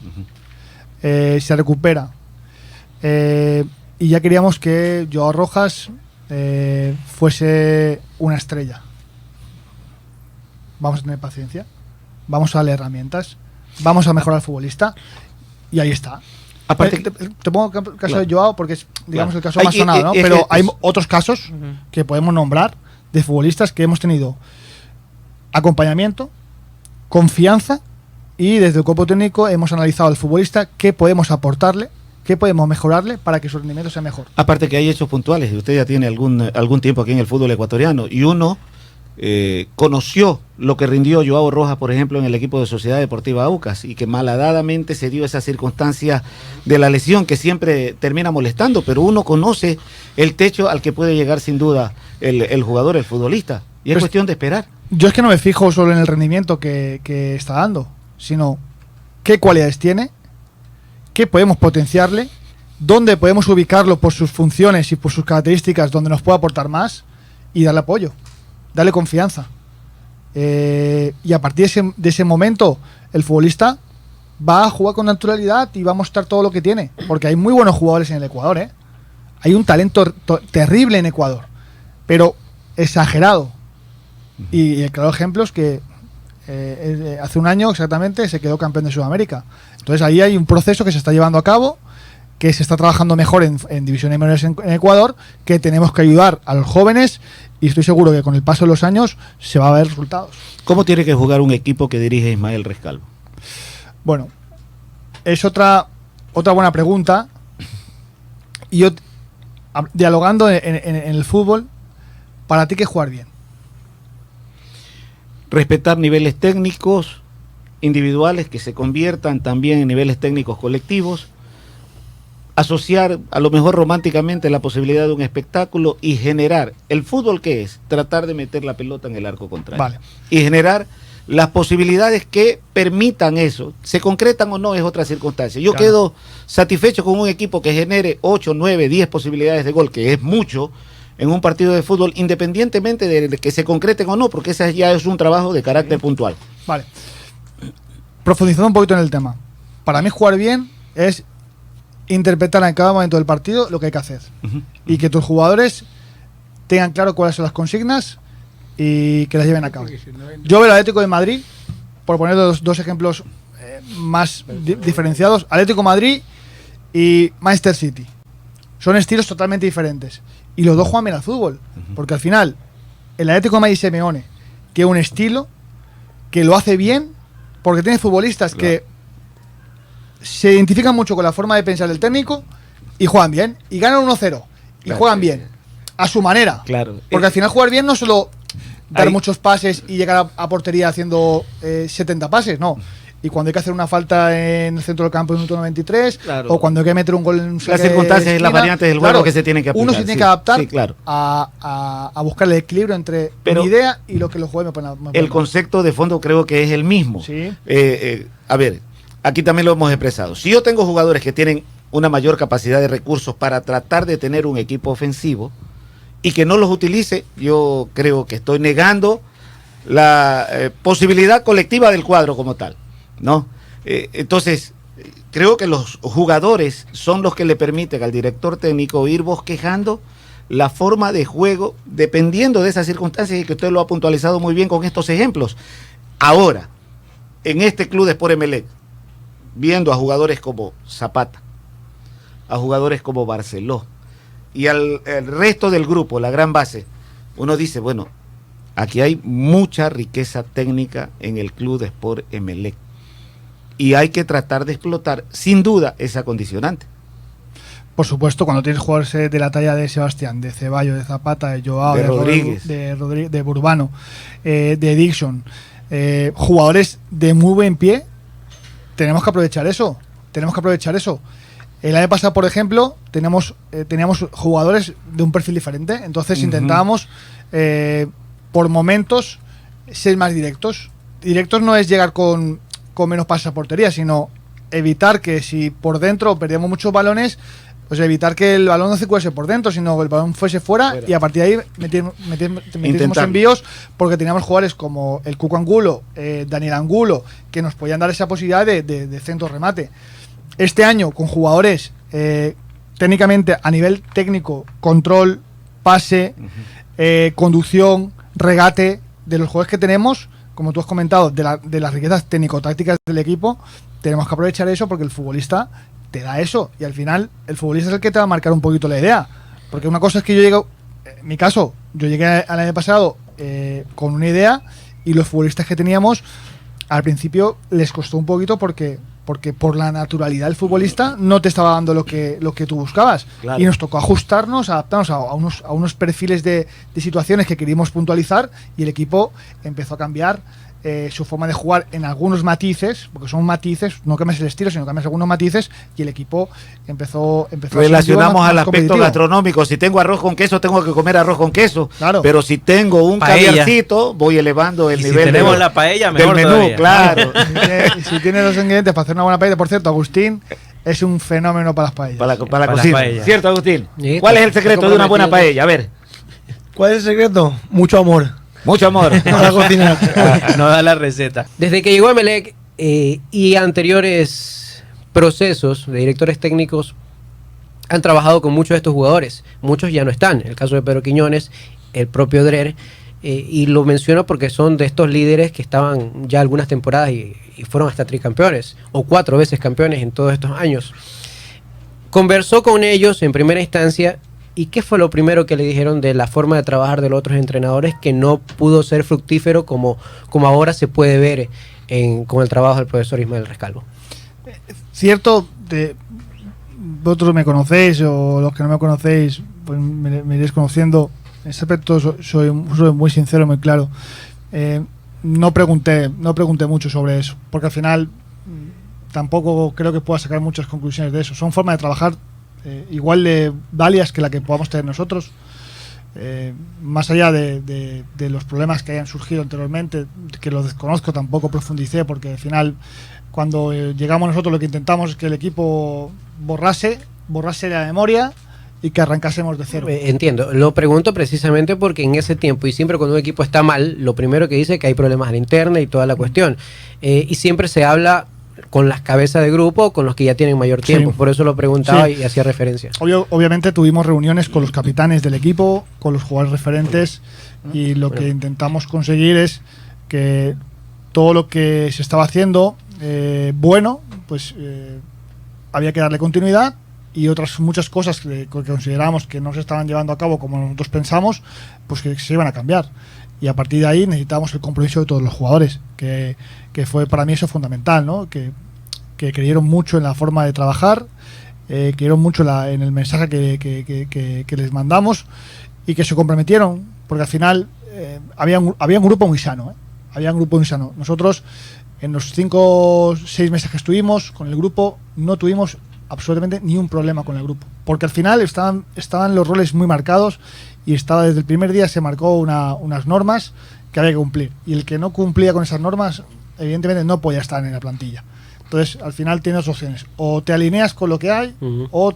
Se recupera. Y ya queríamos que Joao Rojas fuese una estrella. Vamos a tener paciencia. Vamos a darle herramientas. Vamos a mejorar al futbolista. Y ahí está. Aparte, te pongo el caso de Joao porque es, digamos, el caso más sonado, ¿no? Pero hay otros casos que podemos nombrar de futbolistas que hemos tenido acompañamiento, confianza, y desde el cuerpo técnico hemos analizado al futbolista qué podemos aportarle, qué podemos mejorarle para que su rendimiento sea mejor. Aparte que hay hechos puntuales, y usted ya tiene algún tiempo aquí en el fútbol ecuatoriano, y uno conoció lo que rindió Joao Rojas, por ejemplo, en el equipo de Sociedad Deportiva Aucas, y que malhadadamente se dio esa circunstancia de la lesión que siempre termina molestando, pero uno conoce el techo al que puede llegar sin duda el jugador, el futbolista, y es cuestión de esperar. Yo es que no me fijo solo en el rendimiento que está dando, sino qué cualidades tiene, qué podemos potenciarle, dónde podemos ubicarlo por sus funciones y por sus características, donde nos pueda aportar más, y darle apoyo, darle confianza. Y a partir de ese momento, el futbolista va a jugar con naturalidad y va a mostrar todo lo que tiene, porque hay muy buenos jugadores en el Ecuador, ¿eh? Hay un talento terrible en Ecuador, pero exagerado. Y el claro ejemplo es que hace un año exactamente se quedó campeón de Sudamérica. Entonces ahí hay un proceso que se está llevando a cabo, que se está trabajando mejor en divisiones menores en Ecuador, que tenemos que ayudar a los jóvenes, y estoy seguro que con el paso de los años se va a ver resultados. ¿Cómo tiene que jugar un equipo que dirige Ismael Rescalvo? Bueno, es otra buena pregunta. Y yo, dialogando en el fútbol, ¿para ti qué es jugar bien? Respetar niveles técnicos individuales que se conviertan también en niveles técnicos colectivos, asociar a lo mejor románticamente la posibilidad de un espectáculo y generar el fútbol, que es tratar de meter la pelota en el arco contrario, vale, y generar las posibilidades que permitan eso. Se concretan o no es otra circunstancia. Yo quedo satisfecho con un equipo que genere 8, 9, 10 posibilidades de gol, que es mucho en un partido de fútbol, independientemente de que se concreten o no, porque ese ya es un trabajo de carácter puntual. Vale. Profundizando un poquito en el tema. Para mí jugar bien es interpretar en cada momento del partido lo que hay que hacer. Y que tus jugadores tengan claro cuáles son las consignas y que las lleven a cabo. Yo veo el Atlético de Madrid, por poner dos ejemplos más diferenciados, Atlético de Madrid y Manchester City. Son estilos totalmente diferentes. Y los dos juegan bien al fútbol. Porque al final, el Atlético de Madrid Simeone tiene un estilo que lo hace bien, porque tiene futbolistas que se identifican mucho con la forma de pensar del técnico y juegan bien. Y ganan 1-0 y juegan bien. a su manera. Claro. Porque al final jugar bien no es solo dar muchos pases y llegar a portería haciendo 70 pases, no. Y cuando hay que hacer una falta en el centro del campo en el minuto 93, claro, o cuando hay que meter un gol en un las circunstancias y las variantes del juego que se tienen que aplicar. Uno se tiene que adaptar a buscar el equilibrio entre mi idea y lo que los jugadores me ponen. El concepto de fondo creo que es el mismo. Sí. A ver, aquí también lo hemos expresado. Si yo tengo jugadores que tienen una mayor capacidad de recursos para tratar de tener un equipo ofensivo y que no los utilice, yo creo que estoy negando la posibilidad colectiva del cuadro como tal, ¿no? Entonces, creo que los jugadores son los que le permiten al director técnico ir bosquejando la forma de juego dependiendo de esas circunstancias, y que usted lo ha puntualizado muy bien con estos ejemplos. Ahora, en este club de Sport Emelec, viendo a jugadores como Zapata, a jugadores como Barceló y el resto del grupo, la gran base, uno dice, bueno, aquí hay mucha riqueza técnica en el club de Sport Emelec y hay que tratar de explotar sin duda esa condicionante. Por supuesto, cuando tienes jugadores de la talla de Sebastián, de Ceballos, de Zapata, de Joao, de Rodríguez, de Burbano, de Dixon, jugadores de muy buen pie, tenemos que aprovechar eso. El año pasado, por ejemplo, teníamos jugadores de un perfil diferente, entonces intentábamos por momentos ser más directos. Directos no es llegar con menos pases a portería, sino evitar que si por dentro perdíamos muchos balones, pues evitar que el balón no circulase por dentro, sino que el balón fuese fuera. Y a partir de ahí metíamos envíos, porque teníamos jugadores como el Cuco Angulo, Daniel Angulo, que nos podían dar esa posibilidad de centro remate. Este año, con jugadores técnicamente a nivel técnico, control, pase, conducción, regate, de los jugadores que tenemos, como tú has comentado, de las riquezas técnico-tácticas del equipo, tenemos que aprovechar eso, porque el futbolista te da eso, y al final el futbolista es el que te va a marcar un poquito la idea. Porque una cosa es que yo llego, en mi caso, yo llegué al año pasado con una idea, y los futbolistas que teníamos al principio les costó un poquito porque por la naturalidad del futbolista no te estaba dando lo que tú buscabas. Claro. Y nos tocó ajustarnos, adaptarnos a unos perfiles de situaciones que queríamos puntualizar, y el equipo empezó a cambiar su forma de jugar en algunos matices, porque son matices, no cambias el estilo, sino cambias algunos matices, y el equipo empezó relacionamos más al aspecto gastronómico. Si tengo arroz con queso, tengo que comer arroz con queso. Claro. Pero si tengo un caviarcito, voy elevando el nivel. Si tenemos la paella, mejor del menú, todavía. Claro. Si tienes los ingredientes para hacer una buena paella, por cierto, Agustín es un fenómeno para las paellas. Para la cocina. ¿Cierto, Agustín? ¿Cuál es el secreto de una buena paella? A ver. ¿Cuál es el secreto? Mucho amor. Mucho amor. Para cocinar. No da la receta. Desde que llegó a Emelec y anteriores procesos de directores técnicos, han trabajado con muchos de estos jugadores. Muchos ya no están. El caso de Pedro Quiñones, el propio Drer. Y lo menciono porque son de estos líderes que estaban ya algunas temporadas y fueron hasta tricampeones, o 4 veces campeones en todos estos años. Conversó con ellos en primera instancia. ¿Y qué fue lo primero que le dijeron de la forma de trabajar de los otros entrenadores que no pudo ser fructífero como ahora se puede ver con el trabajo del profesor Ismael Rescalvo? Cierto, vosotros me conocéis, o los que no me conocéis, pues me iréis conociendo. En ese aspecto soy muy sincero, muy claro. No pregunté mucho sobre eso, porque al final tampoco creo que pueda sacar muchas conclusiones de eso. Son formas de trabajar igual de válidas que la que podamos tener nosotros, más allá de los problemas que hayan surgido anteriormente, que los desconozco, tampoco profundicé, porque al final cuando llegamos nosotros lo que intentamos es que el equipo borrase la memoria y que arrancásemos de cero. Entiendo, lo pregunto precisamente porque en ese tiempo, y siempre cuando un equipo está mal, lo primero que dice es que hay problemas a la interna y toda la cuestión, y siempre se habla con las cabezas de grupo, con los que ya tienen mayor tiempo. Sí. Por eso lo preguntaba y hacía referencia. Obviamente tuvimos reuniones con los capitanes del equipo, con los jugadores referentes, y lo que intentamos conseguir es que todo lo que se estaba haciendo había que darle continuidad, y otras muchas cosas que considerábamos que no se estaban llevando a cabo como nosotros pensamos, pues que se iban a cambiar. Y a partir de ahí necesitábamos el compromiso de todos los jugadores, que fue para mí eso fundamental, ¿no? Que creyeron mucho en la forma de trabajar, creyeron mucho en el mensaje que les mandamos, y que se comprometieron, porque al final había un grupo muy sano, había un grupo muy sano. Nosotros, en los 5 o 6 meses que estuvimos con el grupo, no tuvimos absolutamente ni un problema con el grupo, porque al final estaban los roles muy marcados y desde el primer día se marcó unas normas que había que cumplir, y el que no cumplía con esas normas evidentemente no podía estar en la plantilla. Entonces al final tienes 2 opciones: o te alineas con lo que hay, o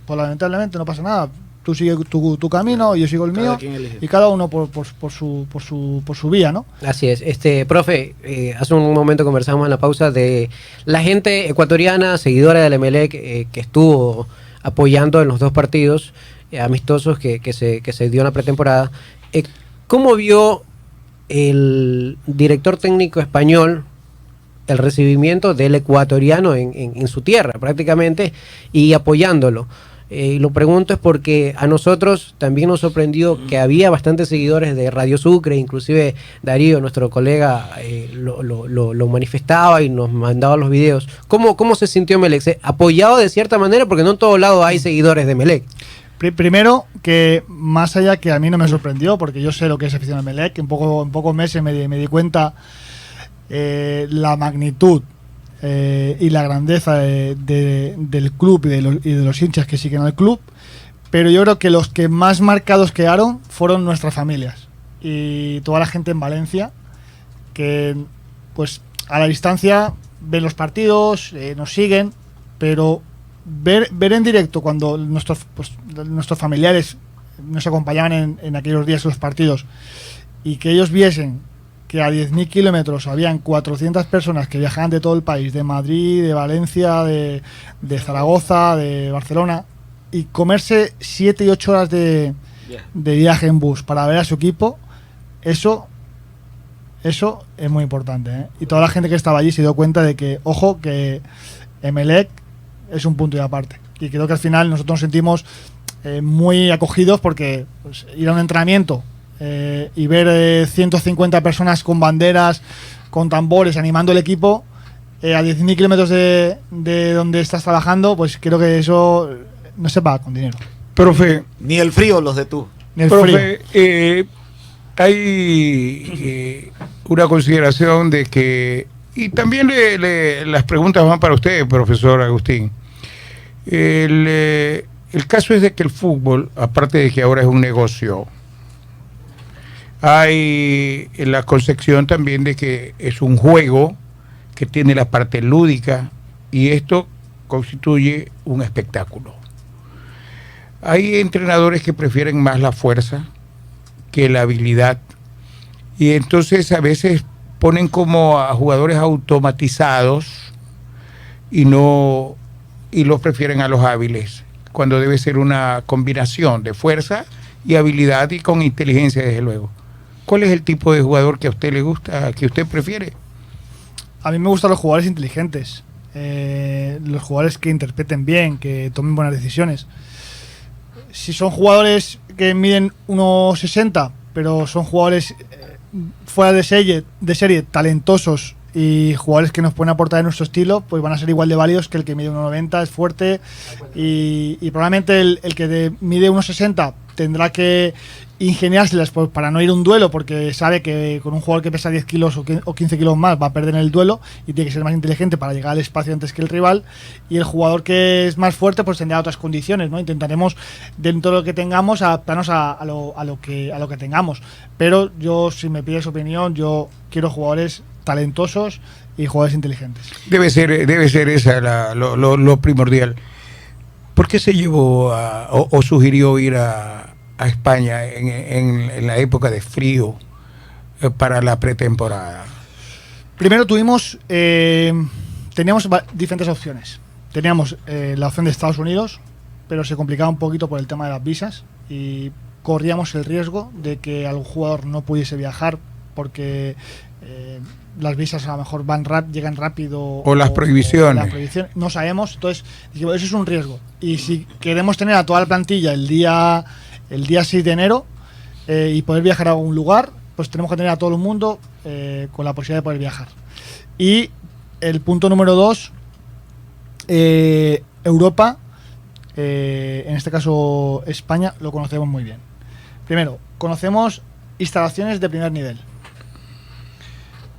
pues lamentablemente no pasa nada, tú sigues tu camino, yo sigo el mío, y cada uno por su vía, ¿no? Así es. Profe, hace un momento conversamos en la pausa de la gente ecuatoriana, seguidora del Emelec, que estuvo apoyando en los 2 partidos amistosos que se dio en la pretemporada. ¿Cómo vio el director técnico español el recibimiento del ecuatoriano en su tierra, prácticamente, y apoyándolo? Y lo pregunto es porque a nosotros también nos sorprendió que había bastantes seguidores de Radio Sucre, inclusive Darío, nuestro colega, lo manifestaba y nos mandaba los videos. ¿Cómo se sintió Emelec? ¿Apoyado de cierta manera? Porque no en todo lado hay seguidores de Emelec. Primero, que más allá que a mí no me sorprendió, porque yo sé lo que es afición a Emelec, en pocos meses me di cuenta la magnitud y la grandeza del club y de los hinchas que siguen al club, pero yo creo que los que más marcados quedaron fueron nuestras familias y toda la gente en Valencia, que pues a la distancia ven los partidos, nos siguen, pero ver en directo cuando nuestros familiares nos acompañaban en aquellos días en los partidos, y que ellos viesen que a 10.000 kilómetros habían 400 personas que viajaban de todo el país, de Madrid, de Valencia, de Zaragoza, de Barcelona, y comerse 7 y 8 horas de viaje en bus para ver a su equipo, eso es muy importante, Y toda la gente que estaba allí se dio cuenta de que, ojo, que Emelec es un punto y aparte. Y creo que al final nosotros nos sentimos muy acogidos, porque pues, ir a un entrenamiento y ver 150 personas con banderas, con tambores, animando el equipo a 10.000 kilómetros de donde estás trabajando, pues creo que eso no se paga con dinero. Profe, ni el frío los detuvo. Ni el profe, frío. Hay una consideración de que, y también las preguntas van para usted, profesor Agustín. El caso es de que el fútbol, aparte de que ahora es un negocio, hay la concepción también de que es un juego que tiene la parte lúdica, y esto constituye un espectáculo. Hay entrenadores que prefieren más la fuerza que la habilidad, y entonces a veces ponen como a jugadores automatizados y los prefieren a los hábiles, cuando debe ser una combinación de fuerza y habilidad, y con inteligencia, desde luego. ¿Cuál es el tipo de jugador que a usted le gusta, que usted prefiere? A mí me gustan los jugadores inteligentes, los jugadores que interpreten bien, que tomen buenas decisiones. Si son jugadores que miden 1,60, pero son jugadores fuera de serie, talentosos, y jugadores que nos pueden aportar en nuestro estilo, pues van a ser igual de válidos que el que mide 1,90, es fuerte, y probablemente el que mide 1,60 tendrá que ingeniárselas para no ir a un duelo, porque sabe que con un jugador que pesa 10 kilos o 15 kilos más va a perder en el duelo, y tiene que ser más inteligente para llegar al espacio antes que el rival. Y el jugador que es más fuerte pues tendrá otras condiciones, ¿no? Intentaremos, dentro de lo que tengamos, adaptarnos a lo que tengamos, pero yo, si me pides opinión, yo quiero jugadores talentosos y jugadores inteligentes. Debe ser esa lo primordial. ¿Por qué se llevó o sugirió ir a España en la época de frío para la pretemporada? Primero teníamos diferentes opciones. Teníamos la opción de Estados Unidos, pero se complicaba un poquito por el tema de las visas, y corríamos el riesgo de que algún jugador no pudiese viajar porque las visas a lo mejor llegan rápido, o las prohibiciones. No sabemos. Entonces dijimos, eso es un riesgo, y si queremos tener a toda la plantilla el día 6 de enero y poder viajar a algún lugar, pues tenemos que tener a todo el mundo con la posibilidad de poder viajar. Y el punto número 2, Europa, en este caso España, lo conocemos muy bien. Primero, conocemos instalaciones de primer nivel,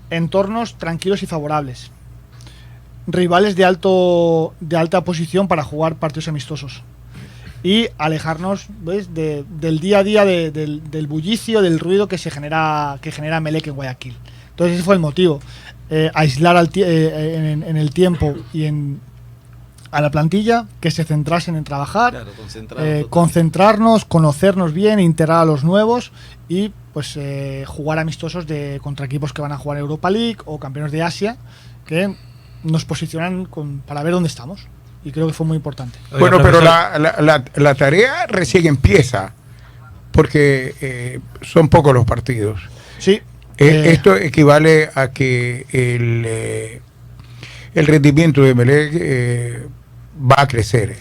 entornos tranquilos y favorables, rivales de alta posición para jugar partidos amistosos y alejarnos, ¿ves?, del día a día, del bullicio, del ruido que genera Emelec en Guayaquil. Entonces ese fue el motivo, aislar en el tiempo y a la plantilla, que se centrasen en trabajar, claro, concentrarnos, conocernos bien, integrar a los nuevos y pues jugar amistosos contra equipos que van a jugar Europa League o campeones de Asia, que nos posicionan para ver dónde estamos, y creo que fue muy importante. Bueno, pero la tarea recién empieza, porque son pocos los partidos. Sí. Esto equivale a que el rendimiento de Emelec va a crecer.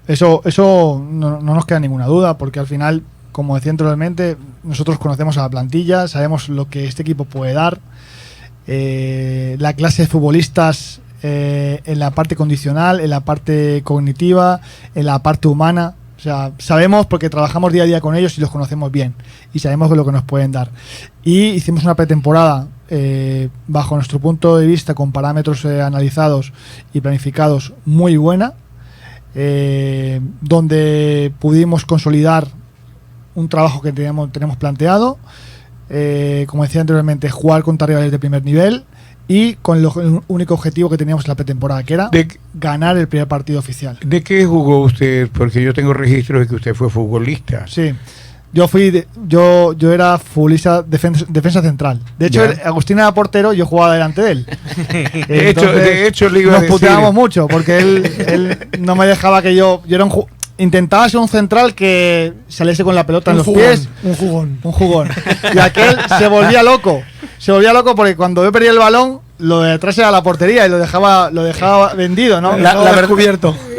Eso no nos queda ninguna duda, porque al final, como decía anteriormente, nosotros conocemos a la plantilla, sabemos lo que este equipo puede dar. La clase de futbolistas en la parte condicional, en la parte cognitiva, en la parte humana. O sea, sabemos, porque trabajamos día a día con ellos y los conocemos bien, y sabemos lo que nos pueden dar. Y hicimos una pretemporada bajo nuestro punto de vista, con parámetros analizados y planificados, muy buena, donde pudimos consolidar un trabajo que tenemos planteado, como decía anteriormente, jugar contra rivales de primer nivel, y con el único objetivo que teníamos en la pretemporada, que era ganar el primer partido oficial. ¿De qué jugó usted? Porque yo tengo registro de que usted fue futbolista. Sí, yo era futbolista defensa central. De hecho, Agustín era portero y yo jugaba delante de él. de hecho le iba a decir. Nos puteábamos mucho, porque él no me dejaba que yo era intentaba ser un central que saliese con la pelota en los pies. Un jugón. Y aquel se volvía loco. Porque cuando yo perdía el balón, lo de detrás era la portería y lo dejaba vendido, ¿no? La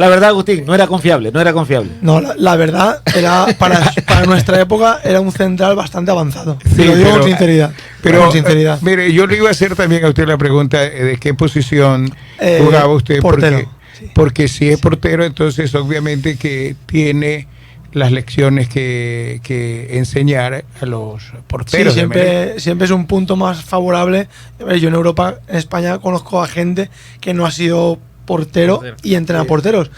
verdad, Agustín, no era confiable. No, la verdad, era para nuestra época era un central bastante avanzado. Sí, lo digo con sinceridad. Con sinceridad. Mire, yo le iba a hacer también a usted la pregunta de qué posición jugaba usted. Portero. Porque si es portero, entonces obviamente que tiene las lecciones que enseñar a los porteros. Sí, siempre es un punto más favorable. Yo en Europa, en España, conozco a gente que no ha sido portero y entrena porteros.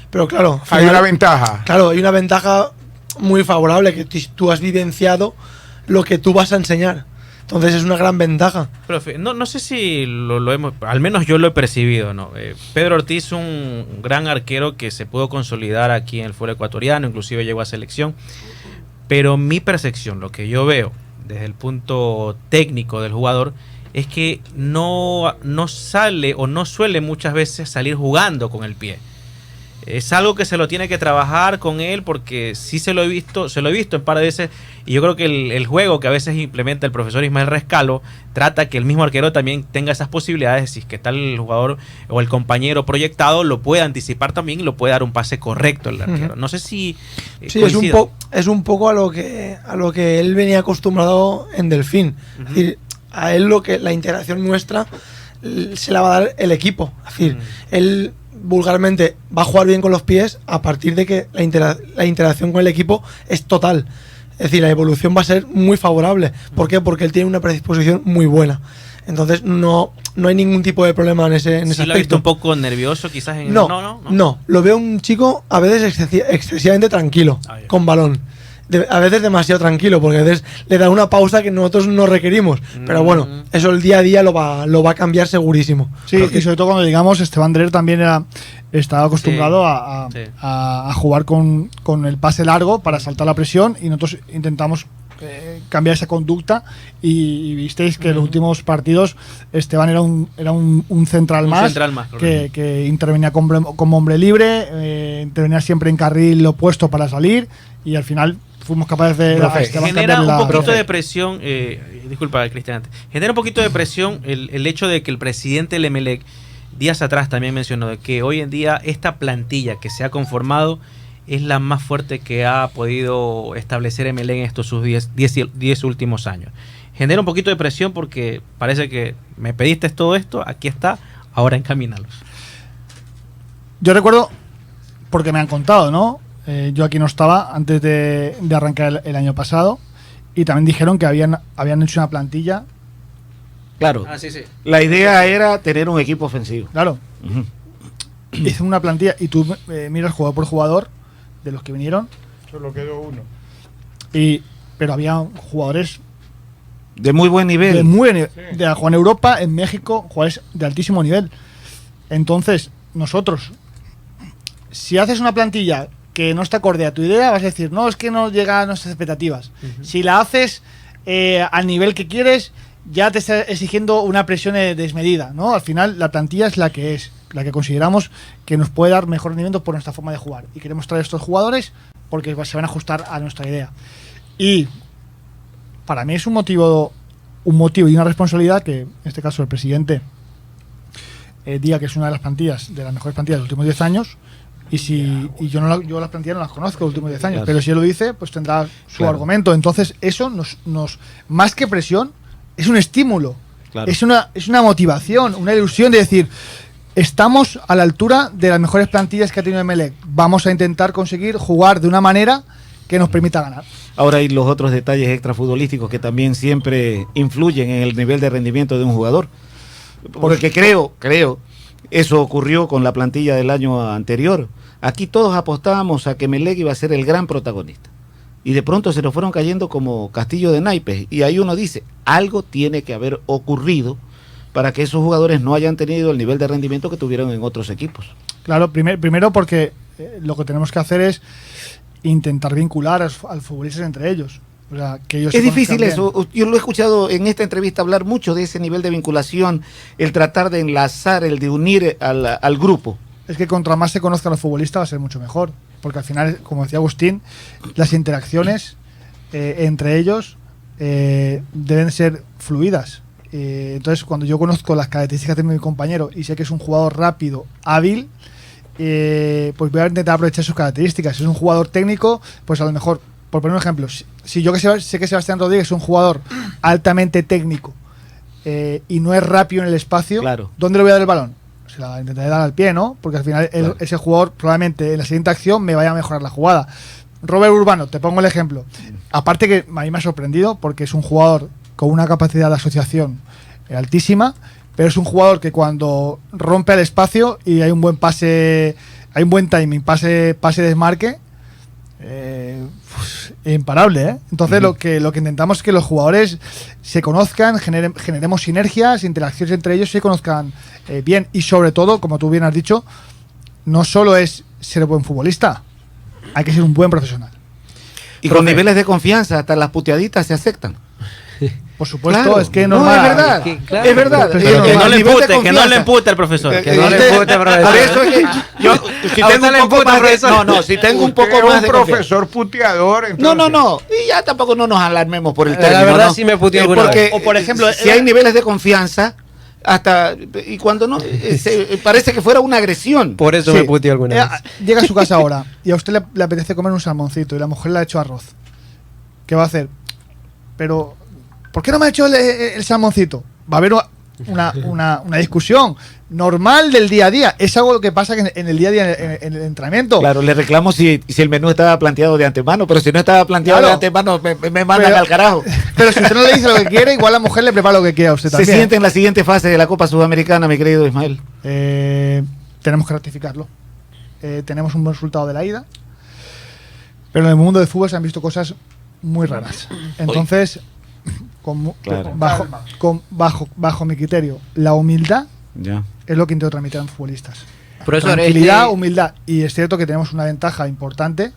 Pero claro, hay una ventaja. Claro, hay una ventaja muy favorable, que tú has vivenciado lo que tú vas a enseñar. Entonces es una gran ventaja. Profe, no sé si lo hemos, al menos yo lo he percibido, ¿no? Pedro Ortiz, un gran arquero que se pudo consolidar aquí en el fútbol ecuatoriano, inclusive llegó a selección, pero mi percepción, lo que yo veo desde el punto técnico del jugador, es que no sale o no suele muchas veces salir jugando con el pie. Es algo que se lo tiene que trabajar con él, porque sí se lo he visto en par de veces, y yo creo que el juego que a veces implementa el profesor Ismael Rescalo trata que el mismo arquero también tenga esas posibilidades, si es que tal el jugador o el compañero proyectado lo puede anticipar también y lo puede dar un pase correcto el arquero. No sé si sí, es un poco a lo que él venía acostumbrado en Delfín. Es decir, a él la integración nuestra se la va a dar el equipo. Es decir, él vulgarmente va a jugar bien con los pies a partir de que la interacción con el equipo es total. Es decir, la evolución va a ser muy favorable. ¿Por qué? Porque él tiene una predisposición muy buena. Entonces no hay ningún tipo de problema en ese aspecto. ¿Lo ha visto un poco nervioso quizás? No, lo veo un chico a veces excesivamente tranquilo, con balón. A veces demasiado tranquilo, porque a veces le da una pausa que nosotros no requerimos. Pero bueno, eso el día a día lo va a cambiar segurísimo. Sí, y sobre todo cuando digamos, Esteban Dreher también estaba acostumbrado a jugar con el pase largo para saltar la presión, y nosotros intentamos cambiar esa conducta, y visteis que en los últimos partidos Esteban era un central más que intervenía como hombre libre, intervenía siempre en carril opuesto para salir, y al final fuimos capaces de genera un poquito de presión, disculpa, Cristian, genera un poquito de presión el hecho de que el presidente del Emelec días atrás también mencionó de que hoy en día esta plantilla que se ha conformado es la más fuerte que ha podido establecer Emelec en estos sus 10 últimos años. Genera un poquito de presión porque parece que me pediste todo esto, aquí está, ahora encamínalos. Yo recuerdo, porque me han contado, ¿no? Yo aquí no estaba antes de arrancar el año pasado, y también dijeron que habían hecho una plantilla. Claro. Sí. La idea era tener un equipo ofensivo. Claro. Hice una plantilla y tú miras jugador por jugador de los que vinieron. Solo quedó uno. Pero había jugadores de muy buen nivel. De jugar en Europa, en México, jugadores de altísimo nivel. Entonces, nosotros, si haces una plantilla que no está acorde a tu idea, vas a decir, no, es que no llega a nuestras expectativas. Si la haces al nivel que quieres, ya te está exigiendo una presión desmedida, ¿no? Al final, la plantilla es la que consideramos que nos puede dar mejor rendimiento por nuestra forma de jugar. Y queremos traer estos jugadores porque se van a ajustar a nuestra idea. Y para mí es un motivo y una responsabilidad que, en este caso, el presidente diga que es una de las plantillas, de las mejores plantillas de los últimos 10 años. Y yo las plantillas no las conozco de los últimos 10 años, Claro. pero si él lo dice, pues tendrá su Claro. argumento. Entonces, eso nos más que presión, es un estímulo. Claro. Es una motivación, una ilusión de decir, estamos a la altura de las mejores plantillas que ha tenido Emelec. Vamos a intentar conseguir jugar de una manera que nos permita ganar. Ahora hay los otros detalles extrafutbolísticos que también siempre influyen en el nivel de rendimiento de un jugador. Porque creo, eso ocurrió con la plantilla del año anterior. Aquí todos apostábamos a que Emelec iba a ser el gran protagonista. Y de pronto se nos fueron cayendo como castillo de naipes. Y ahí uno dice, algo tiene que haber ocurrido para que esos jugadores no hayan tenido el nivel de rendimiento que tuvieron en otros equipos. Claro, primero porque lo que tenemos que hacer es intentar vincular a los futbolistas entre ellos. O sea, que ellos Es se difícil conozcan bien. eso. Yo lo he escuchado en esta entrevista hablar mucho de ese nivel de vinculación, el tratar de enlazar, el de unir al grupo. Es que contra más se conozcan los futbolistas va a ser mucho mejor. Porque al final, como decía Agustín, las interacciones entre ellos deben ser fluidas. Entonces, cuando yo conozco las características de mi compañero y sé que es un jugador rápido, hábil, pues voy a intentar aprovechar sus características. Si es un jugador técnico, pues a lo mejor, por poner un ejemplo, si yo sé que Sebastián Rodríguez es un jugador altamente técnico y no es rápido en el espacio, Claro. ¿dónde le voy a dar el balón? Se la intentaré dar al pie, ¿no? Porque al final Claro. ese jugador probablemente en la siguiente acción me vaya a mejorar la jugada. Robert Urbano, te pongo el ejemplo. Aparte que a mí me ha sorprendido porque es un jugador con una capacidad de asociación altísima, pero es un jugador que cuando rompe el espacio y hay un buen pase, hay un buen timing, pase desmarque, imparable, ¿eh? Entonces lo que intentamos es que los jugadores se conozcan, generemos sinergias, interacciones entre ellos, se conozcan bien, y sobre todo, como tú bien has dicho, no solo es ser buen futbolista, hay que ser un buen profesional. Y con niveles de confianza, hasta las puteaditas se aceptan. Por supuesto, Claro. es que No, normal. es verdad. Es que, claro. Es verdad. Pero Que no El le nivel de empute, que no confianza. le empute al profesor. Que no le empute, profesor. Por eso es que yo, si A tengo usted un le poco emputa, más de, profesor. no, si tengo un poco Usted es más un de confianza. profesor puteador. Entonces. No. Y ya tampoco no nos alarmemos por el La término. verdad ¿no? sí me puteó alguna Porque, vez. O, por ejemplo, si hay niveles de confianza, hasta. Y cuando no. Parece que fuera una agresión. Por eso Sí. me puteó alguna vez. Llega a su casa ahora y a usted le apetece comer un salmoncito y la mujer le ha hecho arroz. ¿Qué va a hacer? Pero, ¿por qué no me ha hecho el salmoncito? Va a haber una discusión normal del día a día. Es algo que pasa en el día a día en el entrenamiento. Claro, le reclamo si el menú estaba planteado de antemano, pero si no estaba planteado Claro. de antemano, me mandan Pero- al carajo. Pero si usted no le dice lo que quiere, igual la mujer le prepara lo que quiera a usted Se también. siente en la siguiente fase de la Copa Sudamericana, mi querido Ismael. Tenemos que ratificarlo. Tenemos un buen resultado de la ida, pero en el mundo del fútbol se han visto cosas muy raras. Entonces, Claro. bajo mi criterio, la humildad Ya. es lo que intento transmitir a los futbolistas. Profesor, Tranquilidad, humildad. Y es cierto que tenemos una ventaja importante,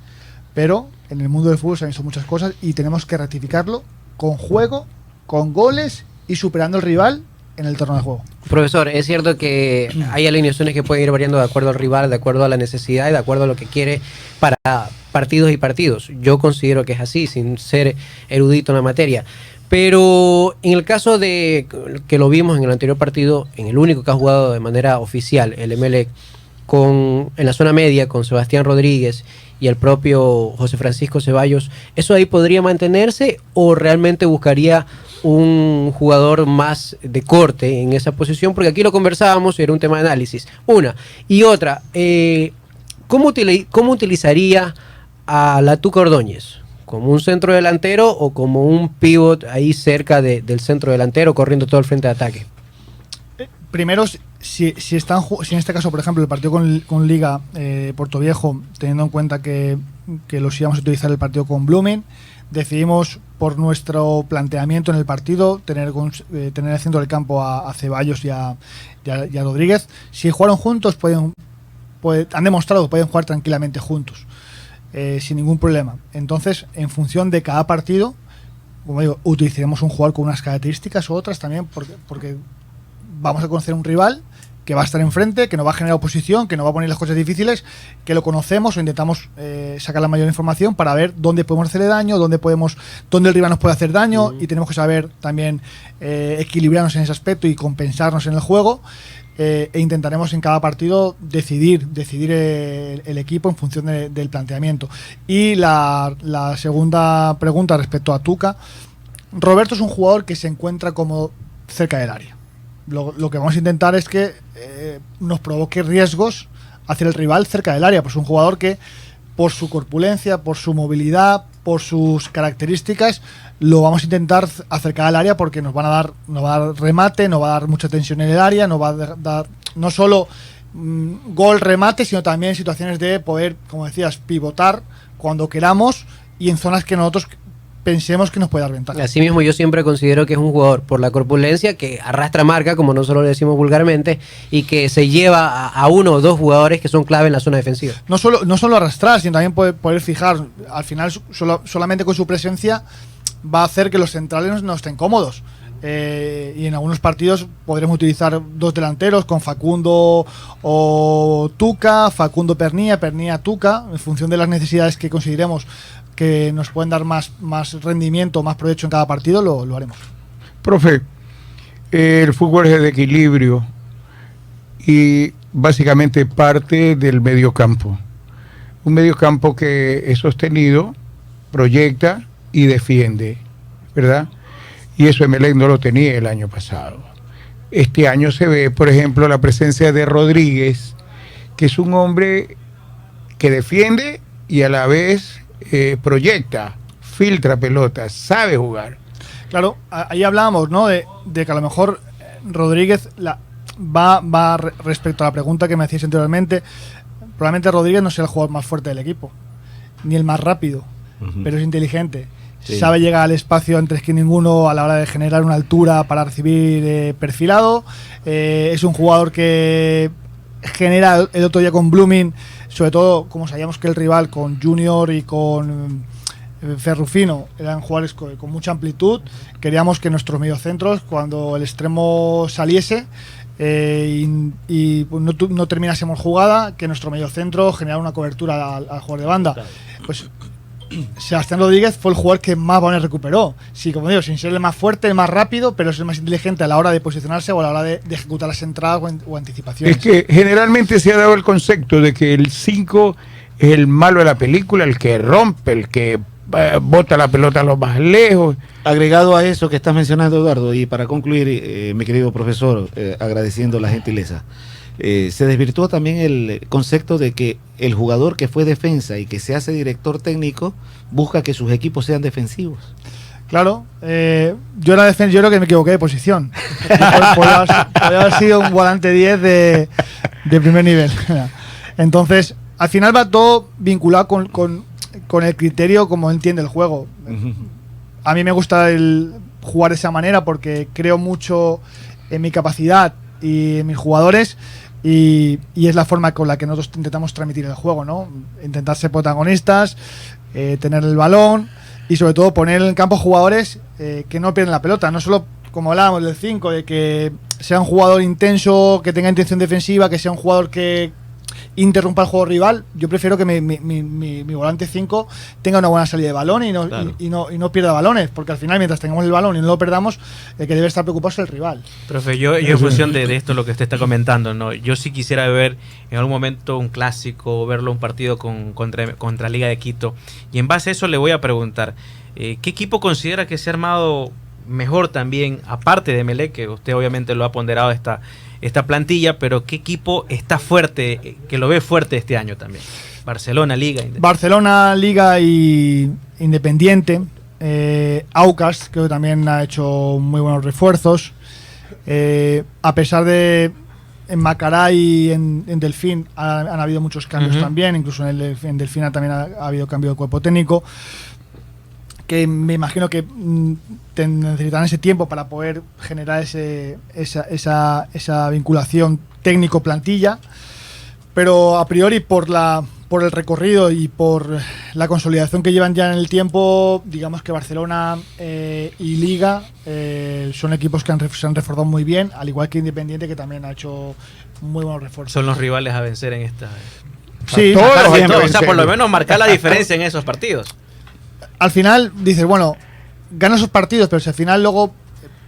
pero en el mundo del fútbol se han visto muchas cosas y tenemos que ratificarlo con juego, con goles y superando al rival en el terreno de juego. Profesor, es cierto que hay alineaciones que pueden ir variando de acuerdo al rival, de acuerdo a la necesidad y de acuerdo a lo que quiere para partidos y partidos. Yo considero que es así, sin ser erudito en la materia. Pero en el caso de que lo vimos en el anterior partido, en el único que ha jugado de manera oficial, el Emelec, en la zona media, con Sebastián Rodríguez y el propio José Francisco Ceballos, ¿eso ahí podría mantenerse o realmente buscaría un jugador más de corte en esa posición? Porque aquí lo conversábamos, era un tema de análisis. Una. Y otra, ¿cómo utilizaría a la Tuca Ordóñez? ¿Como un centro delantero o como un pivot ahí cerca del centro delantero corriendo todo el frente de ataque? Primero, si en este caso, por ejemplo, el partido con Liga Portoviejo, teniendo en cuenta que los íbamos a utilizar el partido con Blooming, decidimos por nuestro planteamiento en el partido tener el centro del campo a Ceballos y a Rodríguez. Si jugaron juntos, han demostrado que pueden jugar tranquilamente juntos, sin ningún problema. Entonces, en función de cada partido, como digo, utilizaremos un jugador con unas características u otras también, porque vamos a conocer un rival que va a estar enfrente, que nos va a generar oposición, que nos va a poner las cosas difíciles, que lo conocemos o intentamos sacar la mayor información para ver dónde podemos hacerle daño, dónde el rival nos puede hacer daño, y tenemos que saber también equilibrarnos en ese aspecto y compensarnos en el juego, e intentaremos en cada partido decidir el equipo en función del planteamiento. Y la segunda pregunta respecto a Tuca, Roberto es un jugador que se encuentra como cerca del área. Lo que vamos a intentar es que nos provoque riesgos hacia el rival cerca del área, pues un jugador que por su corpulencia, por su movilidad, por sus características, lo vamos a intentar acercar al área porque nos va a dar remate, nos va a dar mucha tensión en el área, nos va a dar no solo gol, remate, sino también situaciones de poder, como decías, pivotar cuando queramos y en zonas que nosotros pensemos que nos puede dar ventaja. Así mismo, yo siempre considero que es un jugador por la corpulencia que arrastra marca, como nosotros lo decimos vulgarmente, y que se lleva a uno o dos jugadores que son clave en la zona defensiva. No solo arrastrar, sino también poder fijar. Al final, solamente con su presencia va a hacer que los centrales no estén cómodos. Y en algunos partidos podremos utilizar dos delanteros con Facundo o Tuca, Facundo Pernía Tuca, en función de las necesidades que consideremos que nos pueden dar más rendimiento, más provecho en cada partido, lo haremos. Profe, el fútbol es de equilibrio y básicamente parte del mediocampo. Un mediocampo que es sostenido, proyecta y defiende, ¿verdad? Y eso Emelec no lo tenía el año pasado. Este año se ve, por ejemplo, la presencia de Rodríguez, que es un hombre que defiende y a la vez proyecta, filtra pelotas, sabe jugar. Claro, ahí hablábamos, ¿no? De que a lo mejor Rodríguez va respecto a la pregunta que me hacías anteriormente. Probablemente Rodríguez no sea el jugador más fuerte del equipo, ni el más rápido, pero es inteligente. Sí. Sabe llegar al espacio antes que ninguno a la hora de generar una altura para recibir perfilado. Es un jugador que genera el otro día con Blooming, sobre todo como sabíamos que el rival con Junior y con Ferrufino eran jugadores con mucha amplitud. Queríamos que nuestros mediocentros, cuando el extremo saliese y no terminásemos jugada, que nuestro mediocentro generara una cobertura al jugador de banda. Pues Sebastián Rodríguez fue el jugador que más balones recuperó. Sí, como digo, sin ser el más fuerte, el más rápido, pero es el más inteligente a la hora de posicionarse o a la hora de ejecutar las entradas o anticipaciones. Es que generalmente se ha dado el concepto de que el 5 es el malo de la película, el que rompe, el que bota la pelota a lo más lejos. Agregado a eso que estás mencionando, Eduardo, y para concluir, mi querido profesor, agradeciendo la gentileza, se desvirtuó también el concepto de que el jugador que fue defensa y que se hace director técnico busca que sus equipos sean defensivos. Claro, yo era defensa, yo creo que me equivoqué de posición. Podría haber sido un volante 10 de primer nivel. Entonces, al final va todo vinculado con el criterio como entiende el juego. A mí me gusta jugar de esa manera porque creo mucho en mi capacidad y en mis jugadores. Y es la forma con la que nosotros intentamos transmitir el juego, ¿no? Intentar ser protagonistas, tener el balón y sobre todo poner en el campo jugadores que no pierden la pelota. No solo, como hablábamos del 5, de que sea un jugador intenso, que tenga intención defensiva, que sea un jugador que interrumpa el juego rival. Yo prefiero que mi volante 5 tenga una buena salida de balón y no pierda balones, porque al final, mientras tengamos el balón y no lo perdamos, el que debe estar preocupado es el rival. Profe, yo en función de esto, lo que usted está comentando, ¿no? Yo sí quisiera ver en algún momento un clásico, verlo un partido contra Liga de Quito, y en base a eso le voy a preguntar, ¿qué equipo considera que se ha armado mejor también, aparte de Emelec, que usted obviamente lo ha ponderado esta plantilla, pero qué equipo está fuerte, que lo ve fuerte este año también? Barcelona, Liga y Independiente. Aucas creo que también ha hecho muy buenos refuerzos. A pesar de en Macará y en Delfín han habido muchos cambios también, incluso en Delfín también ha habido cambio de cuerpo técnico, que me imagino que necesitarán ese tiempo para poder generar esa vinculación técnico-plantilla, pero a priori por el recorrido y por la consolidación que llevan ya en el tiempo, digamos que Barcelona y Liga son equipos que se han reforzado muy bien, al igual que Independiente, que también ha hecho muy buenos refuerzos. Son los rivales a vencer en esta. Sí, o sea, por lo menos marcar la diferencia en esos partidos. Al final dices, bueno, ganas esos partidos, pero si al final luego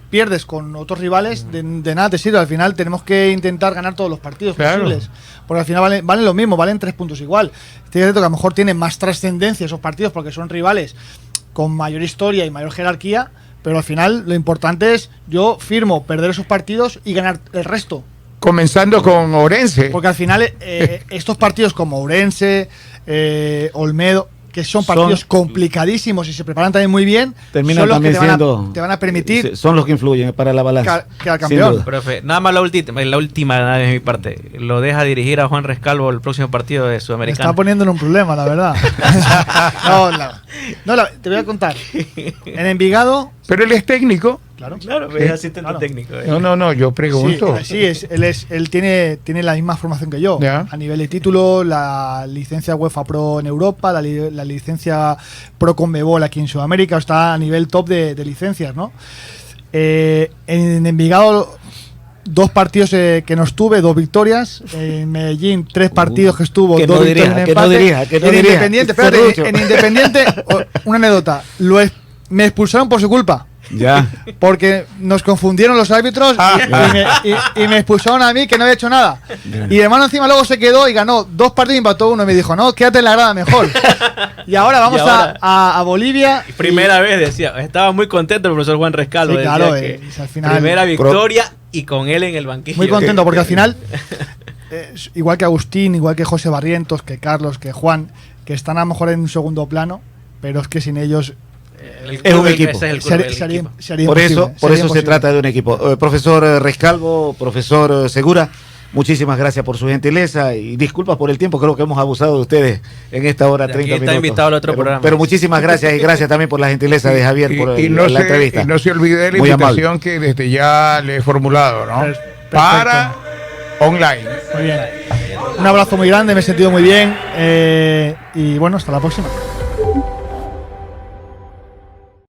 pierdes con otros rivales, de nada te sirve. Al final tenemos que intentar ganar todos los partidos posibles, porque al final valen lo mismo, valen 3 puntos igual. Es cierto que a lo mejor tienen más trascendencia esos partidos porque son rivales con mayor historia y mayor jerarquía, pero al final lo importante es, yo firmo perder esos partidos y ganar el resto. Comenzando con Ourense. Porque al final estos partidos como Ourense, Olmedo, que son partidos complicadísimos y se preparan también muy bien, terminan son los también que te van a permitir, son los que influyen para la balanza, que al campeón. Profe, nada más la última de mi parte, lo deja dirigir a Juan Rescalvo el próximo partido de Sudamericana. Me está poniendo en un problema, la verdad. Te voy a contar. En Envigado, pero él es técnico. Claro, es asistente técnico. No, yo pregunto. Sí, él tiene la misma formación que yo. ¿Ya? A nivel de título, la licencia UEFA Pro en Europa, la licencia Pro Conmebol aquí en Sudamérica, está a nivel top de licencias, ¿no? En Envigado, 2 partidos que no estuve, 2 victorias. En Medellín, 3 partidos que estuvo, 2 victorias en empate. Independiente, espérate, en Independiente, una anécdota, me expulsaron por su culpa. Ya. Porque nos confundieron los árbitros y me expulsaron a mí, que no había hecho nada. Y el hermano encima luego se quedó y ganó 2 partidos y empató 1 y me dijo, no, quédate en la grada mejor. Y ahora vamos a Bolivia. Primera vez, decía, estaba muy contento el profesor Juan Rescalvo. Sí, claro, al final, primera victoria y con él en el banquillo. Muy contento porque al final, igual que Agustín, igual que José Barrientos, que Carlos, que Juan, que están a lo mejor en un segundo plano, pero es que sin ellos... es un equipo. Por eso se trata de un equipo. Profesor Rescalvo, profesor Segura, muchísimas gracias por su gentileza y disculpas por el tiempo, creo que hemos abusado de ustedes en esta hora, 30 minutos. Está invitado al otro programa. Pero muchísimas gracias y gracias también por la gentileza de Javier por la entrevista. Y no se olvide de la invitación que desde ya le he formulado, ¿no? Para online. Muy bien. Un abrazo muy grande, me he sentido muy bien y bueno, hasta la próxima.